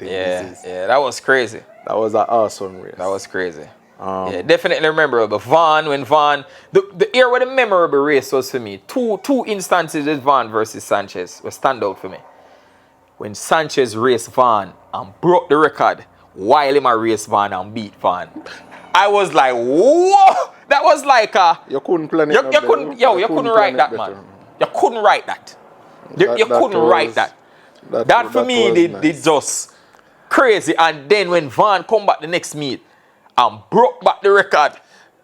that was crazy. That was an awesome race. That was crazy. Yeah, definitely rememberable. When Van, the year where the memorable race was for me, two instances with Van versus Sanchez was stand out for me. When Sanchez raced Van and broke the record, while him a race Van and beat Van. I was like, whoa! That was like you couldn't plan it. You couldn't write that, man. You couldn't write that. You couldn't write that. That for me, they just crazy. And then when Van come back the next meet and broke back the record,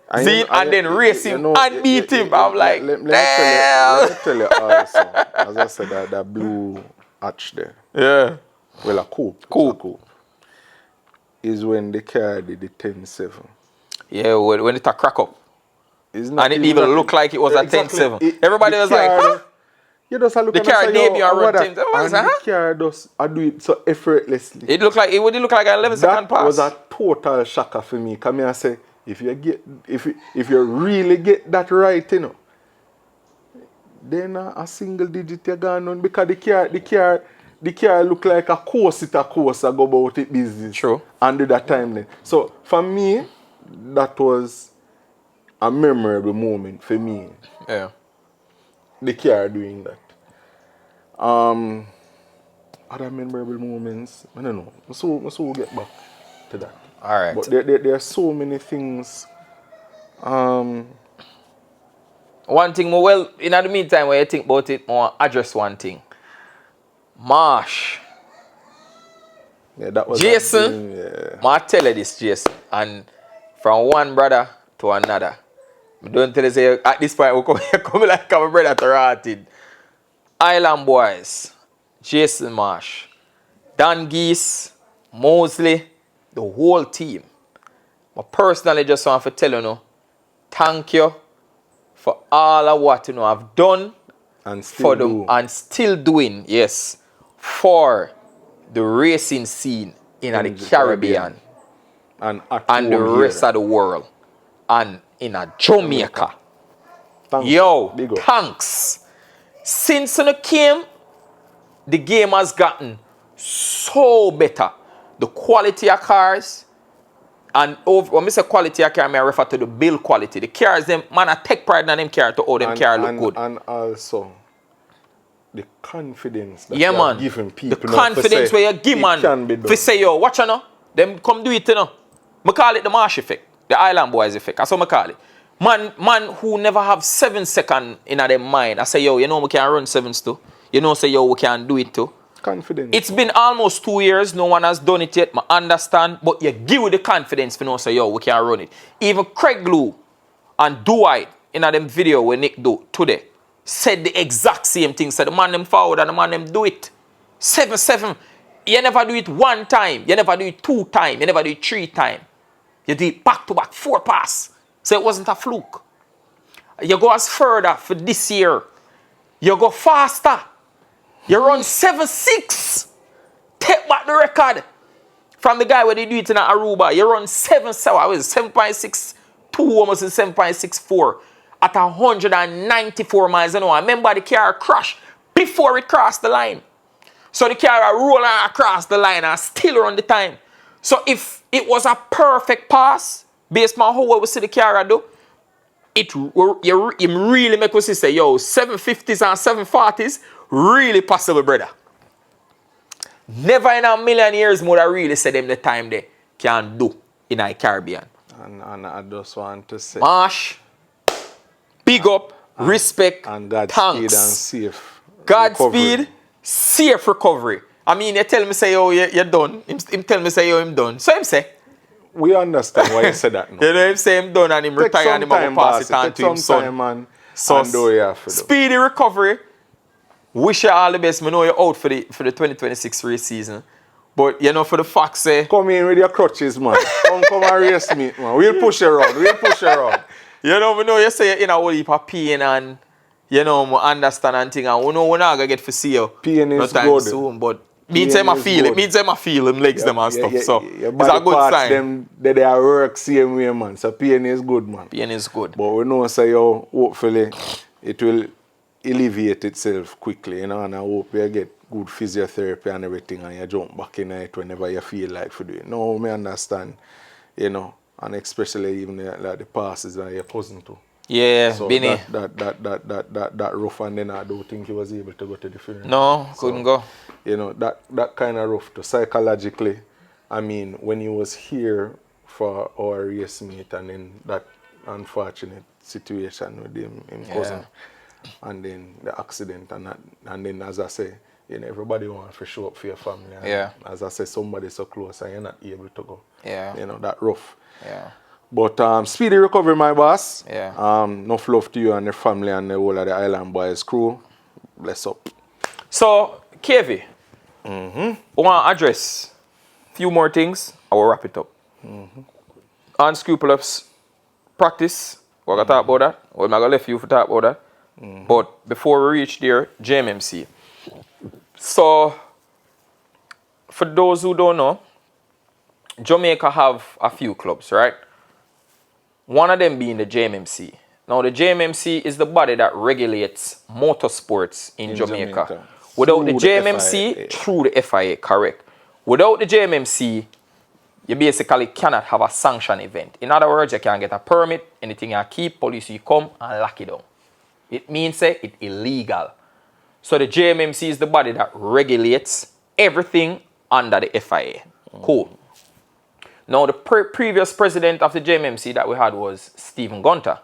and then race him and beat him, I'm like, let me tell you also, as I said, that blue hatch there. Yeah. Well, a coupe. Is when the car did the 10-7. Yeah, when it a crack up. And it even looked like it was a 10-7. Everybody was like, huh? You just look the at car debut and run 10-7. And the car does do it so effortlessly. It looked like an 11-second pass. That was a total shocker for me. Come here and say, if you really get that right, you know, then a single digit you're gone on, because the car look like a course go about it business. True. And do that time then. So for me, that was a memorable moment for me. Yeah. The car doing that. Other memorable moments, I don't know. So we'll get back to that. All right. But there are so many things. One thing, in the meantime, when you think about it, I'll address one thing. Marsh. Yeah, that was Jason. I tell you this, Jason. And from one brother to another. Don't tell you, say, at this point, we're coming like a brother to rotted. Island boys, Jason Marsh, Dan Geese, Mosley, the whole team. I personally just want to tell you, thank you for all of what I've done and still doing, yes, for the racing scene in the Caribbean and the rest of the world and in Jamaica. Thanks. Since you came, the game has gotten so better. The quality of cars, and when I say quality of car, I refer to the build quality. The cars, them man, I take pride in them car to how them car look good. And also the confidence that you have given people. The confidence where you give man. If you say, yo, watch you know, them come do it, you know. I call it the marsh effect, the island boys effect. That's what I call it. Man who never have 7 seconds in their mind. I say, yo, you know we can run 7s too. You know, say, yo, we can do it too. Confidence. It's been almost 2 years. No one has done it yet. I understand. But you give the confidence for know, say, yo, we can run it. Even Craig Lou and Dwight in them video when Nick do today said the exact same thing. Said the man them forward and the man them do it. 7-7. You never do it 1 time. You never do it 2 times. You never do it 3 times. You do it back to back, 4 pass. So it wasn't a fluke. You go as further for this year. You go faster. You run 7-6. Take back the record from the guy where they do it in Aruba. You run 7.62 almost in 7.64 at 194 miles an hour. Remember, the car crashed before it crossed the line. So the car rolling across the line and still run the time. So if it was a perfect pass, based on how we see the car do, it really make us say, yo, 750s and 740s, really possible, brother. Never in a million years would I really say them the time they can do in the Caribbean. And I just want to say, Marsh, big up, respect, and Godspeed thanks. and safe Godspeed, recovery. safe recovery. I mean, you tell me say, oh, you're done. Him tell me say, oh, him done. So him say. We understand why you said that now. You know, him say him done and him retire and him have pass it on to him son. So do you have to do. Speedy recovery. Wish you all the best. I know you're out for the 2026 race season. But you know, for the fact say, come in with your crutches, man. come and race me, man. We'll push you around. You know, we know you say you're in a whole heap of pain and you know, I understand and thing, and we know we're not gonna get to see you pain no is time good. soon, but means them I feel it. Means them I feel them legs them and stuff. So your it's a good parts, sign. Them they are work same way, man. So pain is good, man. Pain is good. But we know say yo, hopefully it will alleviate itself quickly, you know, and I hope you get good physiotherapy and everything and you jump back in it whenever you feel like to do it. No, me understand, you know, and especially even like the passes that your cousin too. Yeah, So Benny. that rough, and then I don't think he was able to go to the funeral. No, couldn't go. You know, that kind of rough too. Psychologically, I mean, when he was here for our race meet and then that unfortunate situation with him cousin, and then the accident and then as I say, you know, everybody wants to show up for your family. And as I say, somebody so close and you're not able to go. Yeah. You know, that rough. Yeah. But speedy recovery, my boss. Yeah. Enough love to you and the family and the whole of the Island Boys crew. Bless up. So, KV, I want to address a few more things. I will wrap it up. Unscrupulous practice. We're going to talk about that. We're not going to leave you for talk about that. But before we reach there, JMMC. So, for those who don't know, Jamaica have a few clubs, right? One of them being the JMMC. Now, the JMMC is the body that regulates motorsports in Jamaica. Without the JMMC, through the FIA, correct. Without the JMMC, you basically cannot have a sanctioned event. In other words, you can't get a permit, anything you keep, police will come and lock it down. It means it's illegal. So the JMMC is the body that regulates everything under the FIA. Cool. Now, the previous president of the JMMC that we had was Stephen Gunter.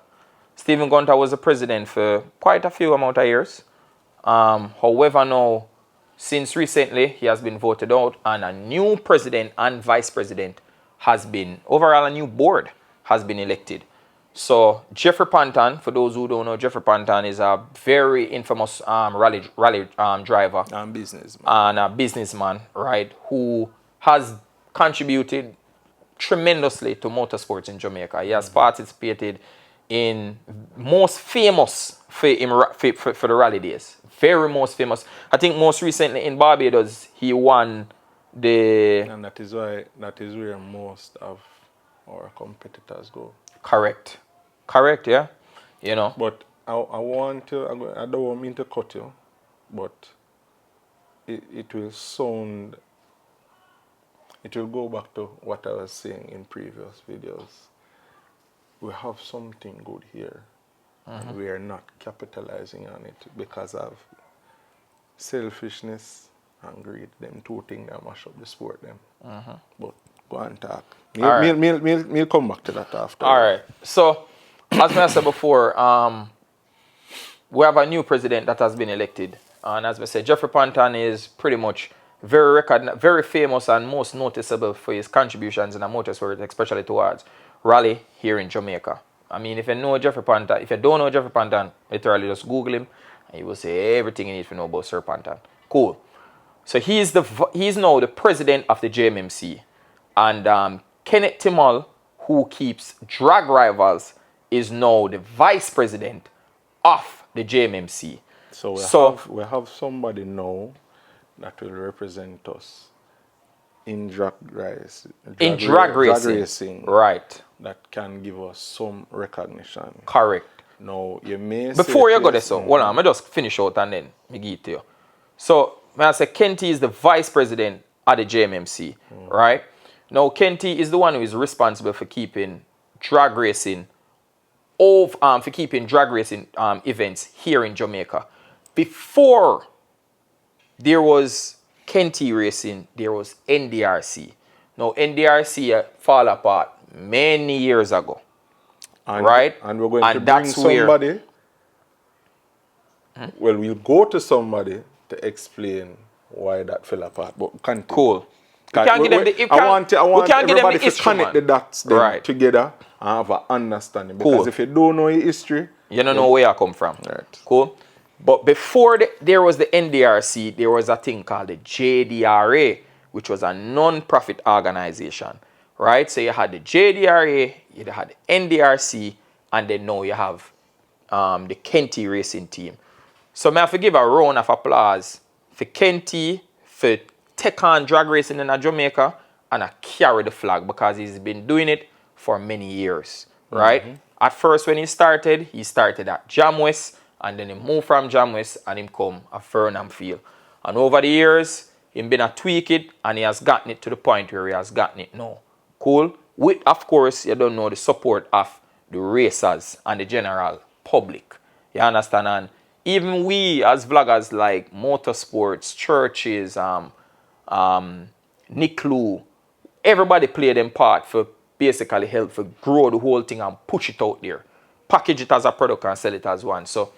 Stephen Gunter was the president for quite a few amount of years. However, now, since recently, he has been voted out and a new president and vice president has been, overall a new board has been elected. So, Jeffrey Panton, for those who don't know, Jeffrey Panton is a very infamous rally driver. And businessman. And a businessman, right, who has contributed tremendously to motorsports in Jamaica. He has participated in most famous for the rally days. Very most famous. I think most recently in Barbados, he won the... And that is where most of our competitors go. Correct. Correct, yeah. You know. But I don't mean to cut you, but it will sound... It will go back to what I was saying in previous videos. We have something good here, and we are not capitalizing on it because of selfishness and greed. Them two things that mash up the sport. But go and talk. We'll come back to that after. All right. So, as I said before, we have a new president that has been elected. And as I said, Jeffrey Panton is pretty much very famous and most noticeable for his contributions in the motorsport, especially towards rally here in Jamaica. I mean, if you know Jeffrey Panton, if you don't know Jeffrey Panton, literally just Google him and you will say everything you need to know about Sir Panton. Cool. So he's now the president of the JMMC. And Kenneth Timmel, who keeps drag rivals, is now the vice president of the JMMC. So we have somebody now that will represent us in drag racing. Drag racing. Right. That can give us some recognition. Correct. Now, you may Before say you go there, so hold on, I just finish out and then I give it to you. So, I say Kenty is the vice president of the JMMC, right? Now, Kenty is the one who is responsible for keeping drag racing events here in Jamaica. Before there was Kenty Racing, there was NDRC. Now, NDRC fall apart many years ago. Right? And we're going to bring somebody. Well, we'll go to somebody to explain why that fell apart. But continue. Cool. I want everybody to connect the dots together and have an understanding. Because if you don't know your history, you don't know where I come from. Right. Cool. But before there was the NDRC, there was a thing called the JDRA, which was a non-profit organization. Right? So you had the JDRA, you had the NDRC, and then now you have the Kenty Racing Team. So I have to give a round of applause for Kenty for take on drag racing in Jamaica and carry the flag because he's been doing it for many years. Right? At first when he started at Jamwest, and then he moved from Jamwest and he come at Fernham Field. And over the years, he's been a tweak it and he has gotten it to the point where he has gotten it now. Cool. With, of course, you don't know the support of the racers and the general public. You understand? And even we as vloggers like motorsports, churches, NICLU, everybody play them part for basically help for grow the whole thing and push it out there. Package it as a product and sell it as one. So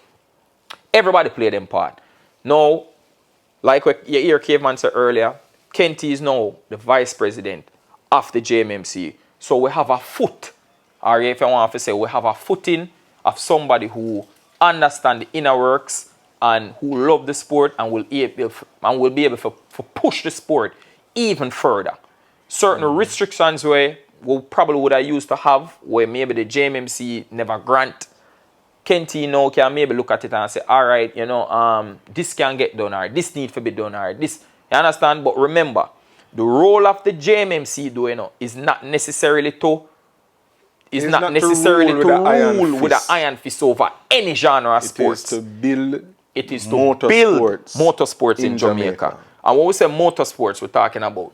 everybody play them part. Now, like what you hear Caveman said earlier, Kenty is now the vice president of the JMMC. So we have a foot, or if I want to say, we have a footing of somebody who understand the inner works and who love the sport and will be able to push the sport even further. Certain restrictions where we probably would have used to have, where maybe the JMMC never grant, Kenty now can maybe look at it and say, all right, you know, this can get done, or this need to be done, or this, you understand? But remember, the role of the JMMC, though, you know, is not necessarily to rule with an iron fist over any genre of sports. It is to build motorsports in Jamaica. And when we say motorsports, we're talking about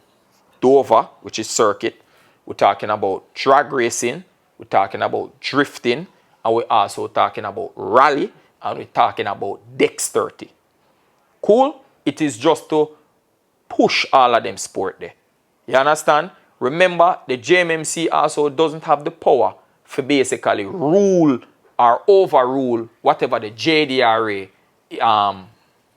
Dover, which is circuit. We're talking about drag racing. We're talking about drifting. And we're also talking about rally. And we're talking about dexterity. Cool? It is just to push all of them sport there. You understand? Remember, the JMMC also doesn't have the power for basically rule or overrule whatever the JDRA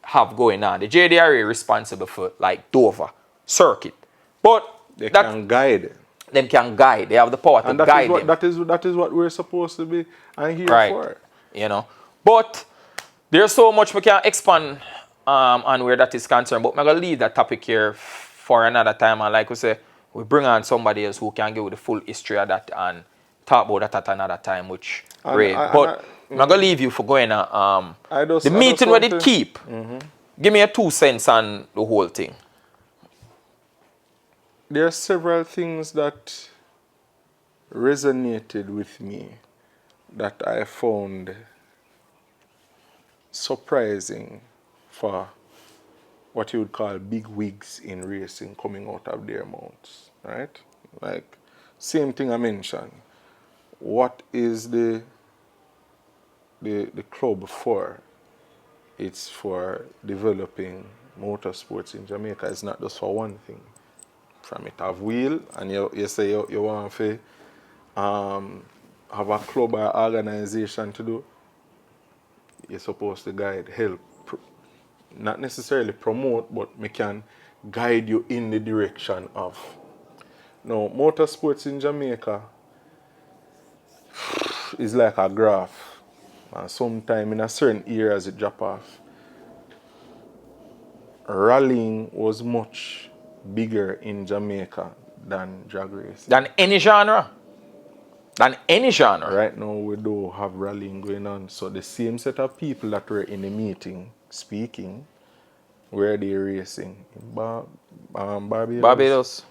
have going on. The JDRA is responsible for like Dover circuit. But they can guide. Them can guide. They have the power to guide them. That is what we're supposed to be here for. You know. But there's so much we can expand on where that is concerned. But I'm going to leave that topic here for another time. And like we say, we bring on somebody else who can give the full history of that and talk about that at another time, which Ray. But I'm going to leave you for going to the meeting where they keep. Give me a 2 cents on the whole thing. There are several things that resonated with me that I found surprising for what you would call big wigs in racing coming out of their mouths, right? Like, same thing I mentioned. What is the club for? It's for developing motorsports in Jamaica. It's not just for one thing. From it have wheel, and you say you want to have a club or organization to do, you're supposed to guide, help, not necessarily promote, but we can guide you in the direction of. Now, motorsports in Jamaica is like a graph, and sometime in a certain areas it drop off. Rallying was much bigger in Jamaica than drag racing. Than any genre. Than any genre. Right now we do have rallying going on. So the same set of people that were in the meeting speaking Where are they racing? In Barbados? Barbados.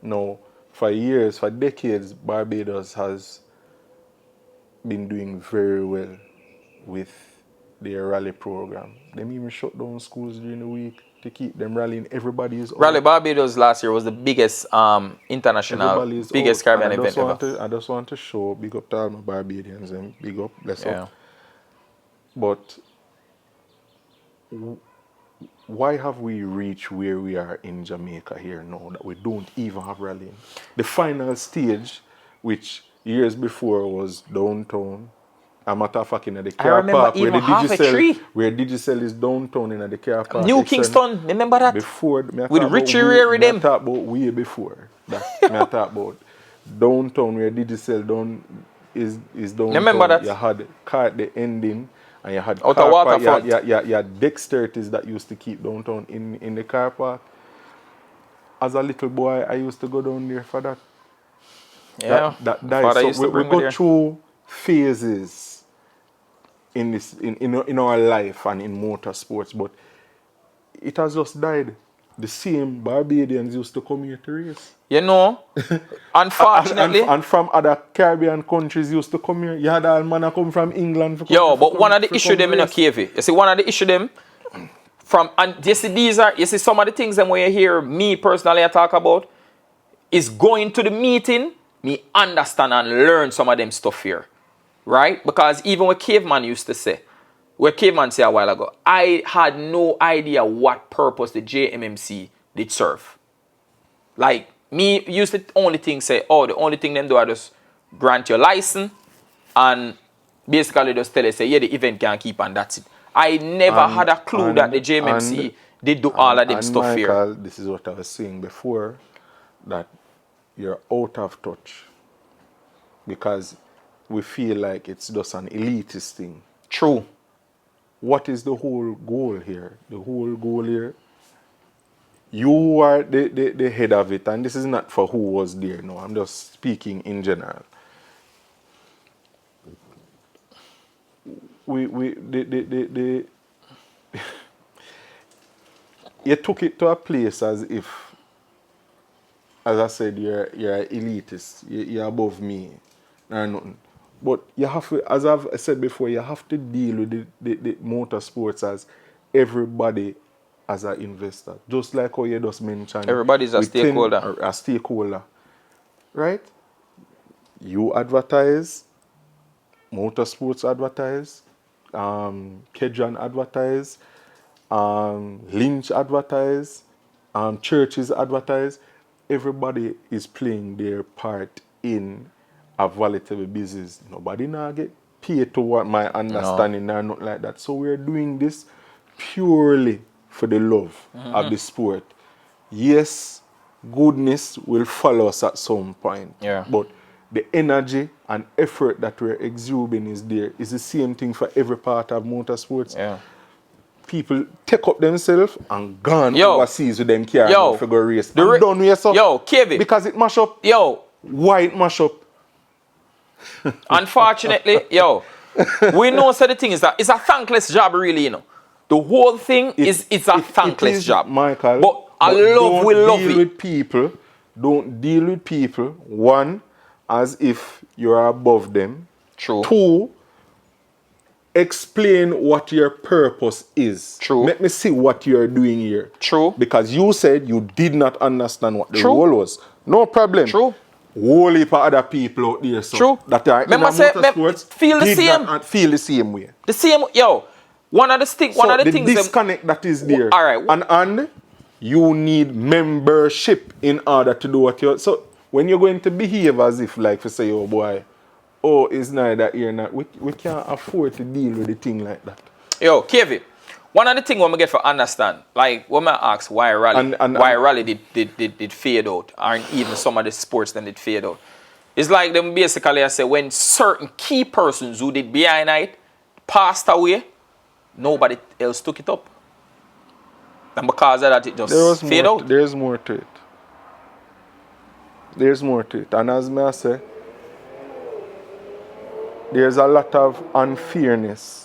No. For years, for decades, Barbados has been doing very well with their rally program. They even shut down schools during the week to keep them rallying. Everybody is Rally out. Barbados last year was the biggest international, biggest Caribbean event ever. I just want to show, big up to all my Barbadians and big up, bless up. But why have we reached where we are in Jamaica here now that we don't even have rallying? The final stage, which years before was downtown, a matter of fact in the car park where the Digicel is downtown in the car park. New Kingston, remember that? Before with Richie Ray with them. I talk about way before that. I talk about downtown where Digicel is downtown. Remember that? You had car at the ending and you had out of waterfront. You had dexterities that used to keep downtown in the car park. As a little boy, I used to go down there for that. Yeah. That died. So we go through phases in this in our life and in motorsports, but it has just died. The same Barbadians used to come here to race. You know, unfortunately. and from other Caribbean countries used to come here. You had a man come from England. But one of the issues them in a KV. You see, one of the issues them from, and you see some of the things them where you hear me personally I talk about is going to the meeting, me understand and learn some of them stuff here. Right? Because even what Caveman used to say, what Caveman said a while ago, I had no idea what purpose the JMMC did serve. Like, me used to only think say, the only thing them do are just grant your license and basically just tell you, say, yeah, the event can keep and that's it. I never had a clue that the JMMC did do all of them stuff Michael, here. This is what I was saying before, that you're out of touch. Because we feel like it's just an elitist thing. True. What is the whole goal here? The whole goal here, you are the head of it, and this is not for who was there. No, I'm just speaking in general. You took it to a place as if, as I said, you're elitist, you're above me, or nothing. But you have to, as I've said before, you have to deal with the motorsports as everybody as an investor. Just like how you just mentioned. Everybody's a stakeholder. A stakeholder. Right? You advertise, motorsports advertise, Kedron advertise, Lynch advertise, churches advertise. Everybody is playing their part in a volatile business. Nobody now get paid to what my understanding or not like that. So we're doing this purely for the love of the sport. Yes, goodness will follow us at some point. Yeah. But the energy and effort that we're exuding is there. It's the same thing for every part of motorsports. Yeah. People take up themselves and gone overseas with them car for go race. And done with yourself. Yo, Kevin. Because it mash up. Yo. Why it mash up? Unfortunately, we know so the thing is that it's a thankless job really, you know. The whole thing is a thankless job. Michael, but we love it. Don't deal with people, one, as if you're above them. True. Two, explain what your purpose is. True. Let me see what you're doing here. True. Because you said you did not understand what the role was. No problem. True. Whole heap of other people out there, so true. That are remember in motorsports feel the same. Feel the same way. The same, one of the things. The disconnect that is there. All right. And you need membership in order to do what you're. So when you're going to behave as if, like, to say, oh boy, it's neither here nor we can't afford to deal with a thing like that. Yo, Kevin. One of the things when we get for understand, like when I ask why rally did fade out, or even some of the sports then did fade out. It's like them basically I say when certain key persons who did behind it passed away, nobody else took it up. And because of that it just fade out. There's more to it. There's more to it. And as I say, there's a lot of unfairness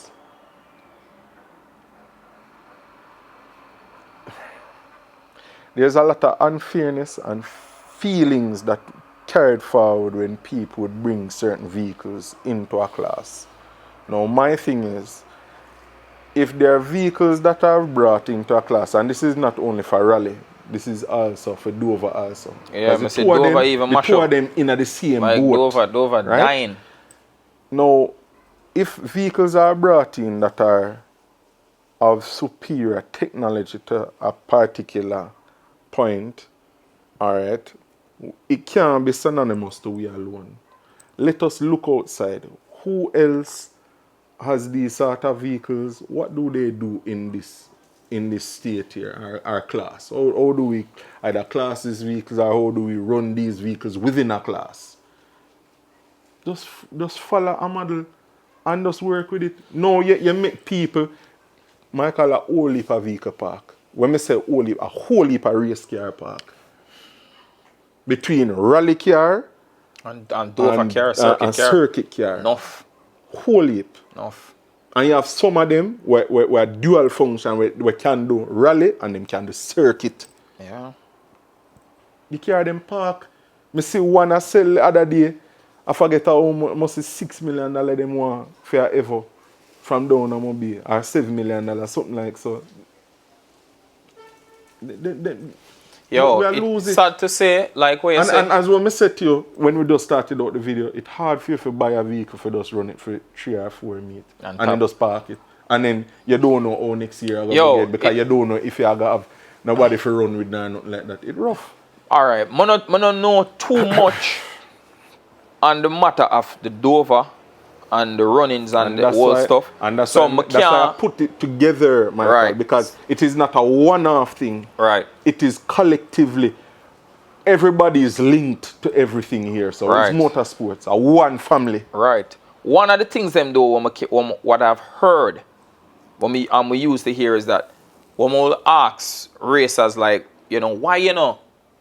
there's a lot of unfairness and feelings that carried forward when people would bring certain vehicles into a class. Now my thing is, if there are vehicles that are brought into a class, and this is not only for rally, this is also for Dover also. Yeah, I said Dover even mash the two up. of them in the same Like boat. Dover right? dying. Now, if vehicles are brought in that are of superior technology to a particular point, alright, it can't be synonymous to we alone. Let us look outside. Who else has these sort of vehicles? What do they do in this state here, our class? How do we either class these vehicles, or how do we run these vehicles within a class? Just follow a model and just work with it. No, you make people, I call a whole heap of vehicle park. When I say whole heap, a whole heap of race car park. Between rally car and Dover car, circuit car. Enough. Whole heap. Enough. And you have some of them where dual function, where can do rally and them can do circuit. Yeah. The car them park. I see one I sell the other day. I forget how much is $6 million them want for ever from down on Mobile, or $7 million, something like so. Yo, it's sad to say, like what you said. And as what I said to you, when we just started out the video, it's hard for you to buy a vehicle for just run it for 3 or 4 meet. And then just park it. And then you don't know how next year you're going to get, because you don't know if you're going to have nobody to run with or nothing like that. It's rough. Alright, I don't know too much on the matter of the Dover and the runnings and the whole stuff. And that's why I put it together, Michael, right. Because it is not a one-off thing. Right. It is collectively. Everybody is linked to everything here. So right. It's motorsports, a one family. Right. One of the things them do, what I've heard, when we used to hear is that when we ask racers like, why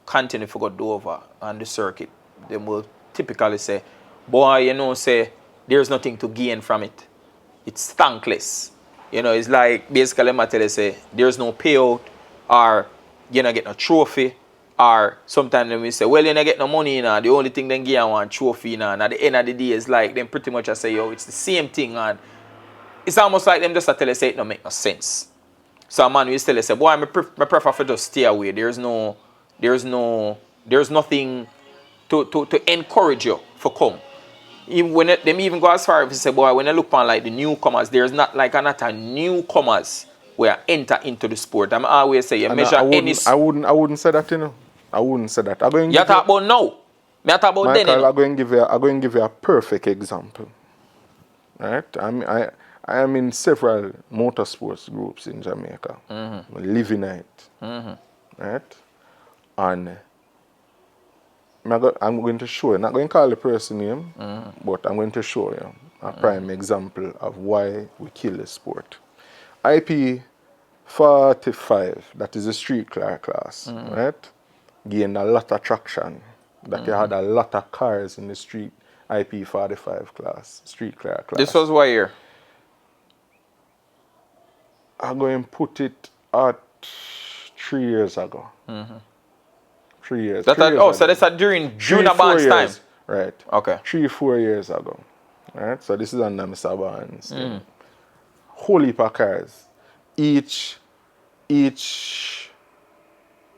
continue to go Dover on the circuit, they will typically say, boy, say, there's nothing to gain from it. It's thankless. It's like basically matter say there's no payout, or you don't get no trophy, or sometimes we say, well, you don't get no money now. The only thing they give one trophy now. And at the end of the day, it's like them pretty much I say, it's the same thing, and it's almost like them just tell us say it don't make no sense. So man, we still say, boy, I prefer for just stay away. There's nothing to encourage you for come. When them even go as far as to say, boy, when I look on like the newcomers, there's not a newcomers where enter into the sport. I'm always say you measure any. I wouldn't say that, I wouldn't say that. You talk about now. Me talk about Michael, then. I'm going to give you a perfect example. Right? I am in several motorsports groups in Jamaica. Mm-hmm. I live in it. Mm-hmm. Right? And I'm going to show you, not going to call the person name, but I'm going to show you a prime example of why we kill the sport. IP45, that is a street car class, right? Gained a lot of traction. That you had a lot of cars in the street IP45 class, street car class. This was what year? I'm going to put it at 3 years ago. 3 years. So that's during Junior Barnes time? Right. Okay. 3-4 years ago. Right. So this is under Mr. Barnes. Whole heap of cars. Each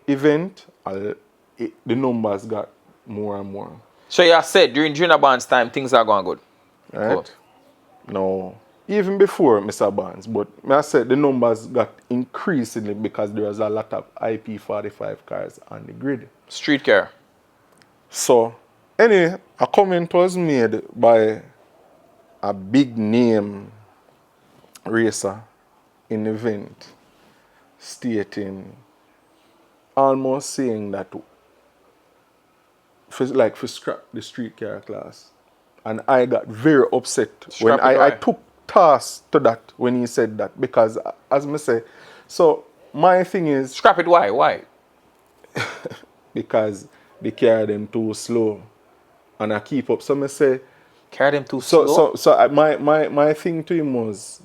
event, the numbers got more and more. So you said during Junior Barnes time things are going good? Right. Cool. No. Even before Mr. Barnes, but I said the numbers got increasingly because there was a lot of IP45 cars on the grid. Street car. So, anyway, a comment was made by a big name racer in the event stating, almost saying that for scrap the street car class. And I got very upset when I took task to that when he said that, because as I say, so my thing is scrap it. Why? Because they carry them too slow and I keep up. So I say carry them too slow. So my thing to him was,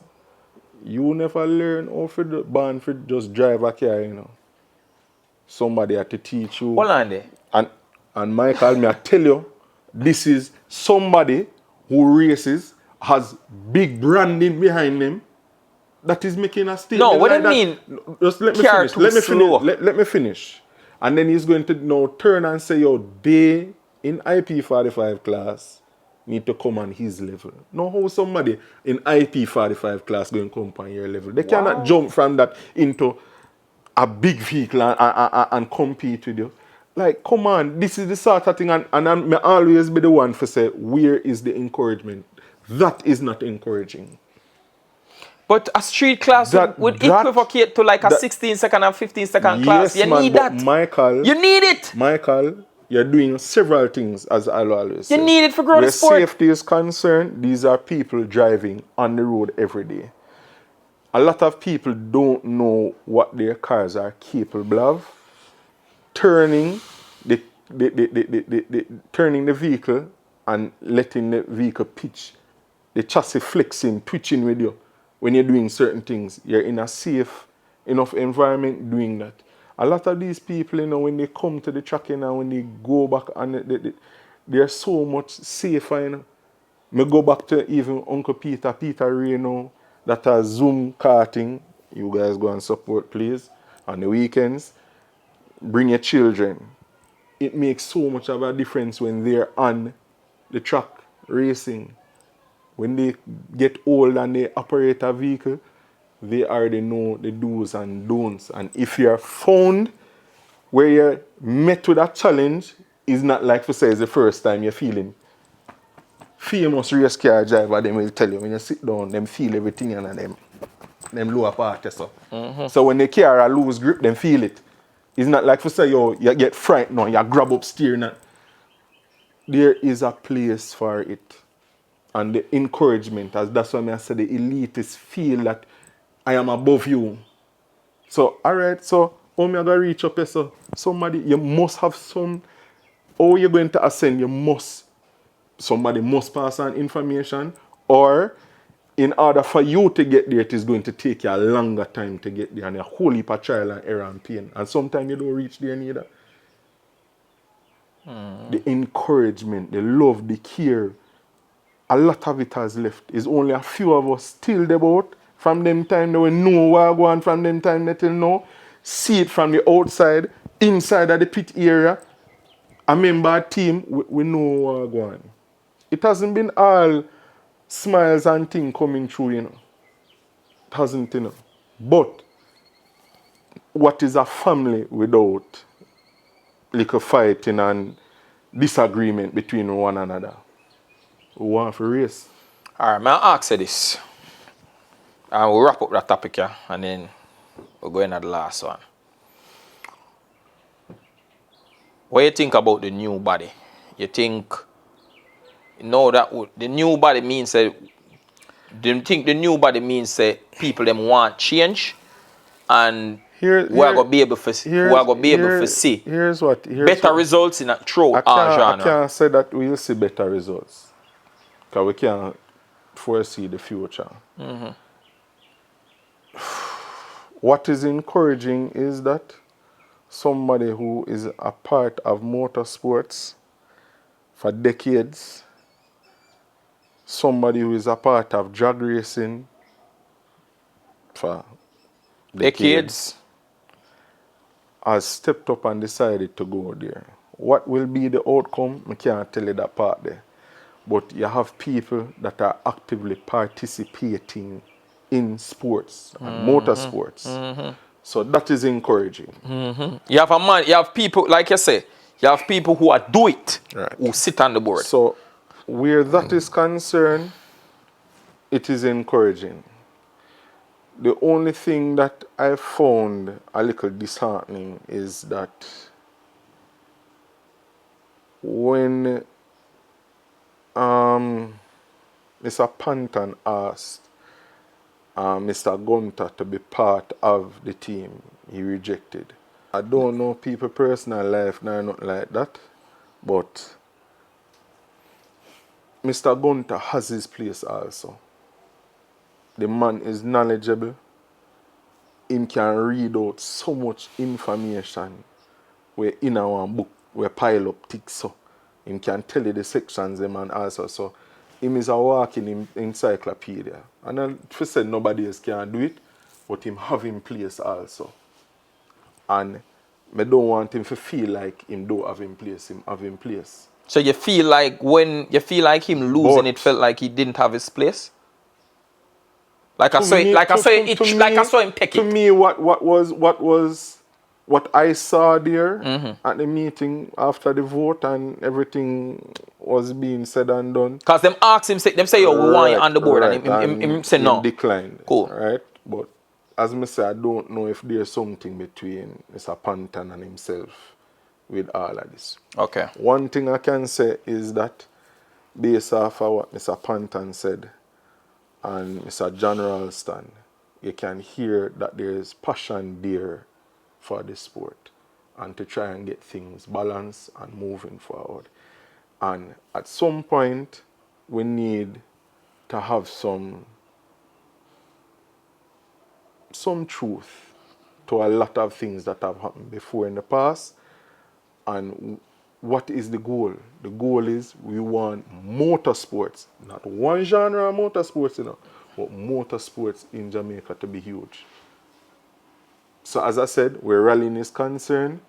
you never learn how to ban for just drive a car, somebody had to teach you. Hold on there. And Michael, me I tell you, this is somebody who races, has big branding behind them, that is making a statement. No, what like do you that. mean? Just let me Car finish. too Let me slow. finish. Let me finish. And then he's going to now turn and say, yo, they in IP45 class need to come on his level. Now how somebody in IP45 class going to come on your level? They cannot jump from that into a big vehicle and compete with you. Like, come on, this is the sort of thing, and I always be the one for say, where is the encouragement? That is not encouraging. But a street class would equivocate to like a 16-second and 15-second class. You need that. Michael, you need it. Michael, you're doing several things, as I'll always say. You need it for growing the sport. Where safety is concerned, these are people driving on the road every day. A lot of people don't know what their cars are capable of. Turning the vehicle and letting the vehicle pitch, the chassis flexing, twitching with you. When you're doing certain things, you're in a safe enough environment doing that. A lot of these people, you know, when they come to the track, you know, when they go back, and they're so much safer, you know. Me go back to even Uncle Peter Ray, you know, that has Zoom karting. You guys go and support, please, on the weekends. Bring your children. It makes so much of a difference when they're on the track racing. When they get old and they operate a vehicle, they already know the do's and don'ts. And if you're found where you're met with a challenge, it's not like to say it's the first time you're feeling. Famous race car driver, them will tell you when you sit down, them feel everything and them lower part. So when the car lose grip, them feel it. It's not like to say, yo, you get frightened, no, you grab up steering. There is a place for it. And the encouragement, as that's why I say the elitists feel that I am above you. So, all right, so how am I going to reach up here? So somebody, you must have some, how you're going to ascend, somebody must pass on information, or in order for you to get there, it is going to take you a longer time to get there, and a whole heap of trial and error and pain. And sometimes you don't reach there neither. The encouragement, the love, the care, a lot of it has left. It's only a few of us still about. From them time they will know where I go on, from them time they till now. See it from the outside, inside of the pit area. A member team, we know where I go on. It hasn't been all smiles and things coming through, you know. It hasn't, you know. But what is a family without little fighting and disagreement between one another? We want for race. All right, I'll ask you this. And we'll wrap up that topic here, and then we'll go into the last one. What do you think about the new body? You think, that the new body means that, do you think the new body means that people them want change, and we're going to be able to see better results in a throughout our genre? I can't say that we'll see better results. Because we can't foresee the future. What is encouraging is that somebody who is a part of motorsports for decades, somebody who is a part of drag racing for decades, has stepped up and decided to go there. What will be the outcome? I can't tell you that part there. But you have people that are actively participating in sports and motorsports. So that is encouraging. You have people, like you say, you have people who are do it, who sit on the board. So where that is concerned, it is encouraging. The only thing that I found a little disheartening is that when Mr. Panton asked Mr. Gunter to be part of the team, he rejected. I don't know people's personal life, nothing like that, but Mr. Gunter has his place also. The man is knowledgeable. He can read out so much information where in our book where pile up thick so him can tell you the sections them and also so him is a walking encyclopedia. And I said nobody else can do it, but him have in place also. And I don't want him to feel like him don't have in place, him have in place. So you feel like when you feel like him losing, it felt like he didn't have his place? Like I saw him take it. To me, what I saw there at the meeting after the vote and everything was being said and done. Because them asked him, them say, yo, we want you on the board, and him say no. Declined. Cool. Right? But as I say, I don't know if there's something between Mr. Panton and himself with all of this. Okay. One thing I can say is that based off of what Mr. Panton said and Mr. John Ralston, you can hear that there's passion there for the sport and to try and get things balanced and moving forward. And at some point, we need to have some truth to a lot of things that have happened before in the past. And what is the goal? The goal is we want motorsports, not one genre of motorsports, but motorsports in Jamaica to be huge. So as I said, where rallying is concerned,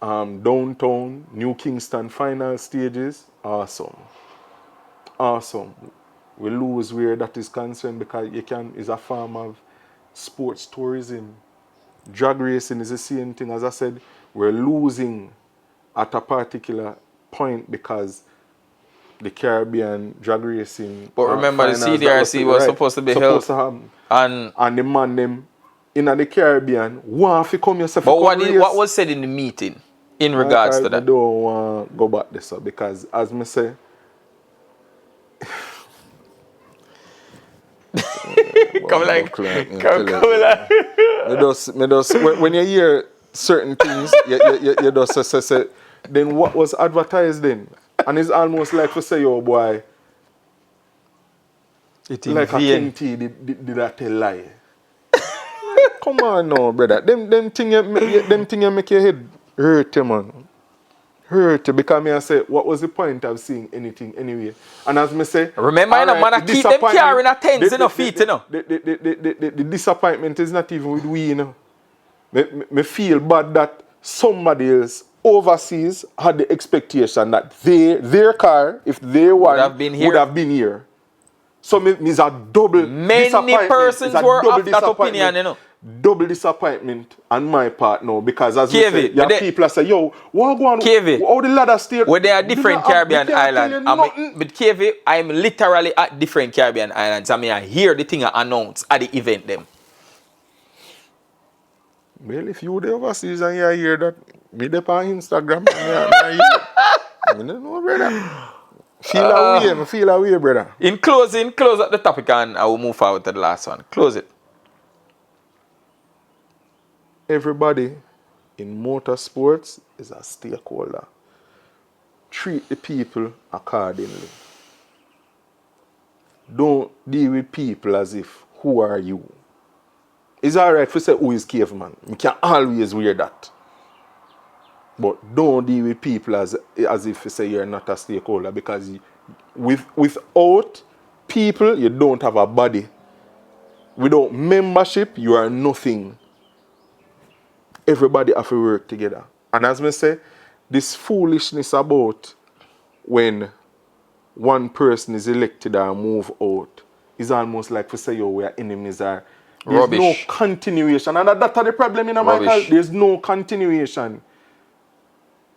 downtown, New Kingston final stages, awesome. Awesome. We lose where that is concerned because it's a form of sports tourism. Drag racing is the same thing. As I said, we're losing at a particular point because the Caribbean drag racing. But remember, the CDRC was supposed to be held. And the man them in the Caribbean want to come yourself. But what was said in the meeting in regards to that? I don't want to go back this up because, as I say, when you hear certain things, you just say, then what was advertised then? And it's almost like to say, yo boy, like a Kenti did I tell lie? Come on now, brother. Them thing you make your head hurt you, man. Hurt you because I say, what was the point of seeing anything anyway? And as me say, remember, man, I keep them carrying a tens in the feet, The disappointment is not even with we, Me feel bad that somebody else overseas had the expectation that their car, if they won, would have been here. So it's a double disappointment. Many persons were of that opinion, Double disappointment on my part now because as you say, people say, yo, what go on? How the ladder state? Where they are different Caribbean islands. But KV, I'm literally at different Caribbean islands. I mean, I hear the thing announced at the event them. Well, if you the overseas and you hear that, me up on Instagram, I don't know, brother. Feel away, brother. In closing, close up the topic and I will move forward to the last one. Close it. Everybody in motorsports is a stakeholder. Treat the people accordingly. Don't deal with people as if, who are you? It's alright to say who is caveman. You can always wear that. But don't deal with people as if you say you're not a stakeholder because without people, you don't have a body. Without membership, you are nothing. Everybody have to work together. And as I say, this foolishness about when one person is elected or move out is almost like to say, yo, we are enemies. There's rubbish. No continuation. And that's the problem in America. There's no continuation.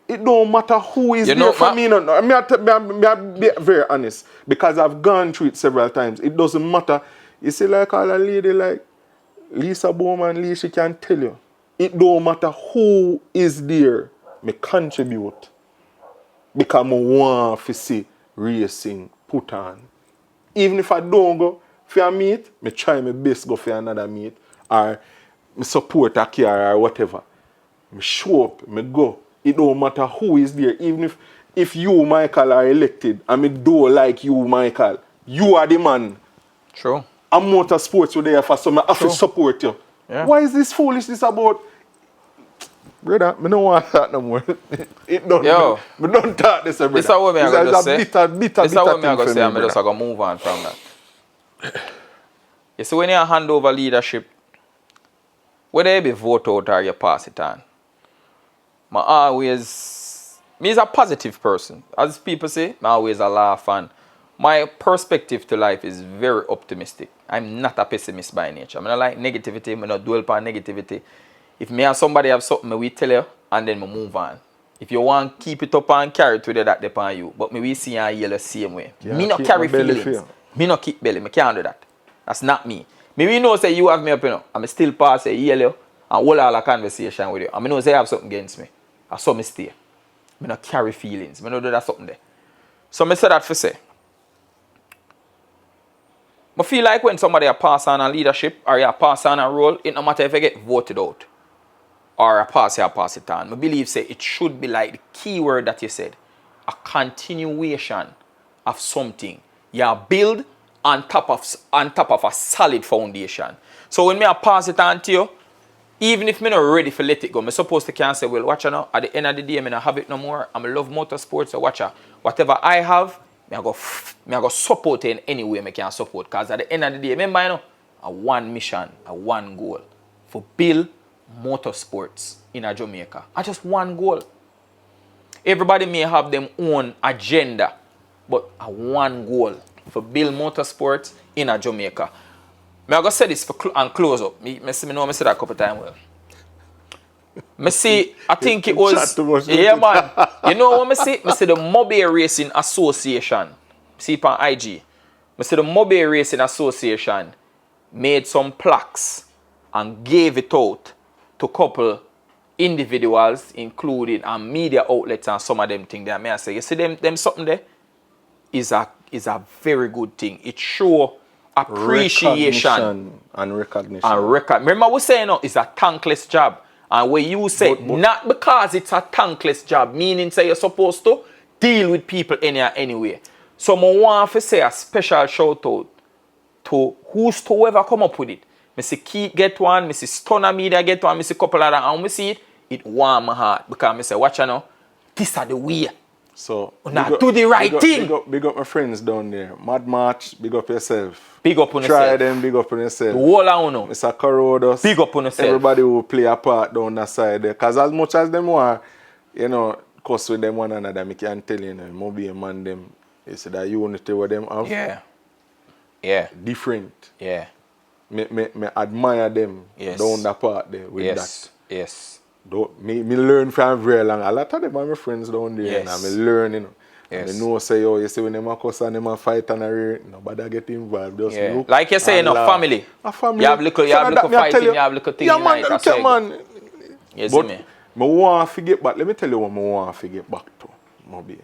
It don't matter who is there for me. I'm be very honest. Because I've gone through it several times. It doesn't matter. You see, like all a lady like Lisa Bowman, she can tell you. It don't matter who is there. Me contribute. Because I want to see racing put on. Even if I don't go for a meet, I try my best go for another meet. Or I support a car or whatever. I show up, I go. It don't matter who is there. Even if you, Michael, are elected, and I do like you, Michael, you are the man. True. I'm motorsports with there for some. I have to support you. Yeah. Why is this foolishness about Brother, I don't want that no more. It don't. Yo. We don't talk this, brother. This is what I'm going to say. Bitter This is what I'm thing going to for say. me, I'm just brother. going to move on from that. You see, when you hand over leadership, whether you be vote out or you pass it on, me is a positive person. As people say, I always a laugh, and my perspective to life is very optimistic. I'm not a pessimist by nature. I don't like negativity. I don't dwell upon negativity. If me and somebody have something, we tell you, and then we move on. If you want to keep it up and carry it with you, that depends on you. But me we see and hear the same way. Yeah, Me not keep carry my belly feelings. full. Me not keep belly. Me can't do that. That's not me. Me we know say you have me up, you know. And me still pass a yell you and hold all a conversation with you. And me know say you have something against me. I saw me stay. Me not carry feelings. Me not do that something there. So me say that for say. I feel like when somebody pass on a leadership or you pass on a role, it no matter if you get voted out or a pass it on. I believe say it should be like the key word that you said. A continuation of something. You build on top of a solid foundation. So when I pass it on to you, even if I'm not ready to let it go, I'm supposed to can say, well, watch out now, at the end of the day, I don't have it no more. I love motorsports, so watch out. Whatever I have, I go support it in any way I can support. Because at the end of the day, remember, you know, a one mission, a one goal. For build motorsports in Jamaica. I just one goal. Everybody may have their own agenda, but a one goal. For build motorsports in Jamaica. I'm going to say this and close up. I say that a couple of times. Well. I think it was... Yeah, man. You know what I see? I see the Mobile Racing Association. See it on IG. I see the Mobile Racing Association made some plaques and gave it out to a couple individuals, including and media outlets and some of them things there. May I say, you see them something there? Is a very good thing. It shows appreciation and recognition. Remember we saying no, it's a thankless job. And when you say not because it's a thankless job, meaning say you're supposed to deal with people anyway. So I want to say a special shout out to whoever come up with it. I see Keith get one, I see Stunner Media get one, I see couple of them, and I see it warm my heart. Because I say, watch now, this are the way. So, now do the right thing. Big up my friends down there. Mad March, big up yourself. Big up on Try yourself. them, big up on yourself. The whole I know. Mr. Courier, big up on yourself. Everybody will play a part down that side there. Because as much as them want, you know, cuss with them one another, I can tell you, Moby and man them, it's that unity with them have. Yeah. Yeah. Different. Yeah. Me admire them down that part there with that. Yes. Me learn from very long. A lot of them are my friends down there. Yes. And me learn, you know. Yes. And I know say, you see when them a cuss and them a fight and a rear, nobody get involved. Just Yeah. look Like you say, family. A family. You have little fighting, you have little thing. Yeah, man. You see me? I want to get back. Let me tell you what I want to get back to, Moby.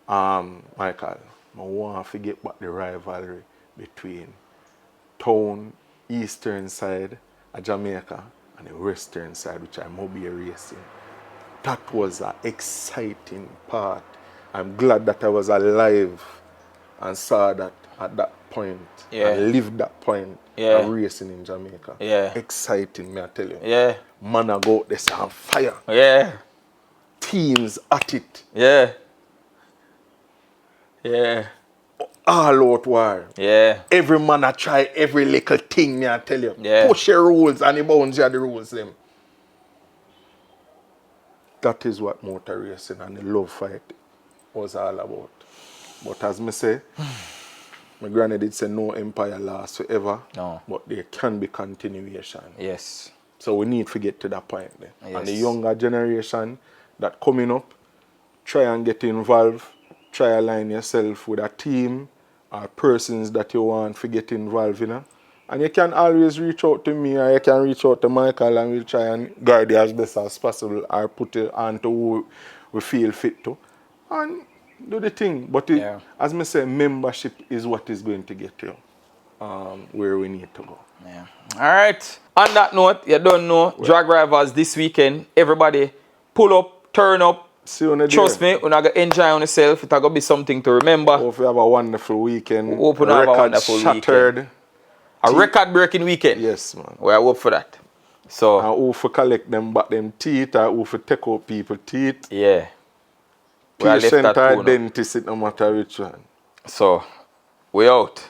Michael, I want to get back the rivalry between town, eastern side of Jamaica and the western side, which is Moby Racing. That was an exciting part. I'm glad that I was alive and saw that at that point and lived that point of racing in Jamaica. Yeah. Exciting, may I tell you. Yeah. Man, I go out there on fire. Yeah. Teams at it. Yeah. Yeah. All out war. Yeah. Every man I try every little thing, may I tell you. Yeah. Push your rules and the bounds are the rules them. That is what motor racing and the love fight was all about. But as me say, my granny did say no empire lasts forever. No. But there can be continuation. Yes. So we need to get to that point there. Yes. And the younger generation that coming up, try and get involved. Try align yourself with a team or persons that you want to get involved in. And you can always reach out to me or you can reach out to Michael and we'll try and guide you as best as possible or put it on to who we feel fit to. And do the thing. But as I say, membership is what is going to get you where we need to go. Yeah. All right. On that note, you don't know, Drag Rivals this weekend. Everybody pull up, turn up. See you Trust me, you're going to enjoy yourself. It's going to be something to remember. Hope you have a wonderful weekend. Hope you have a wonderful weekend. A record-breaking weekend. Yes, man. Well, I hope for that. So and who for collect them back them teeth or who for take out people teeth. yeah. We are left Patient that or too now. dentist, it no matter which one. So we out.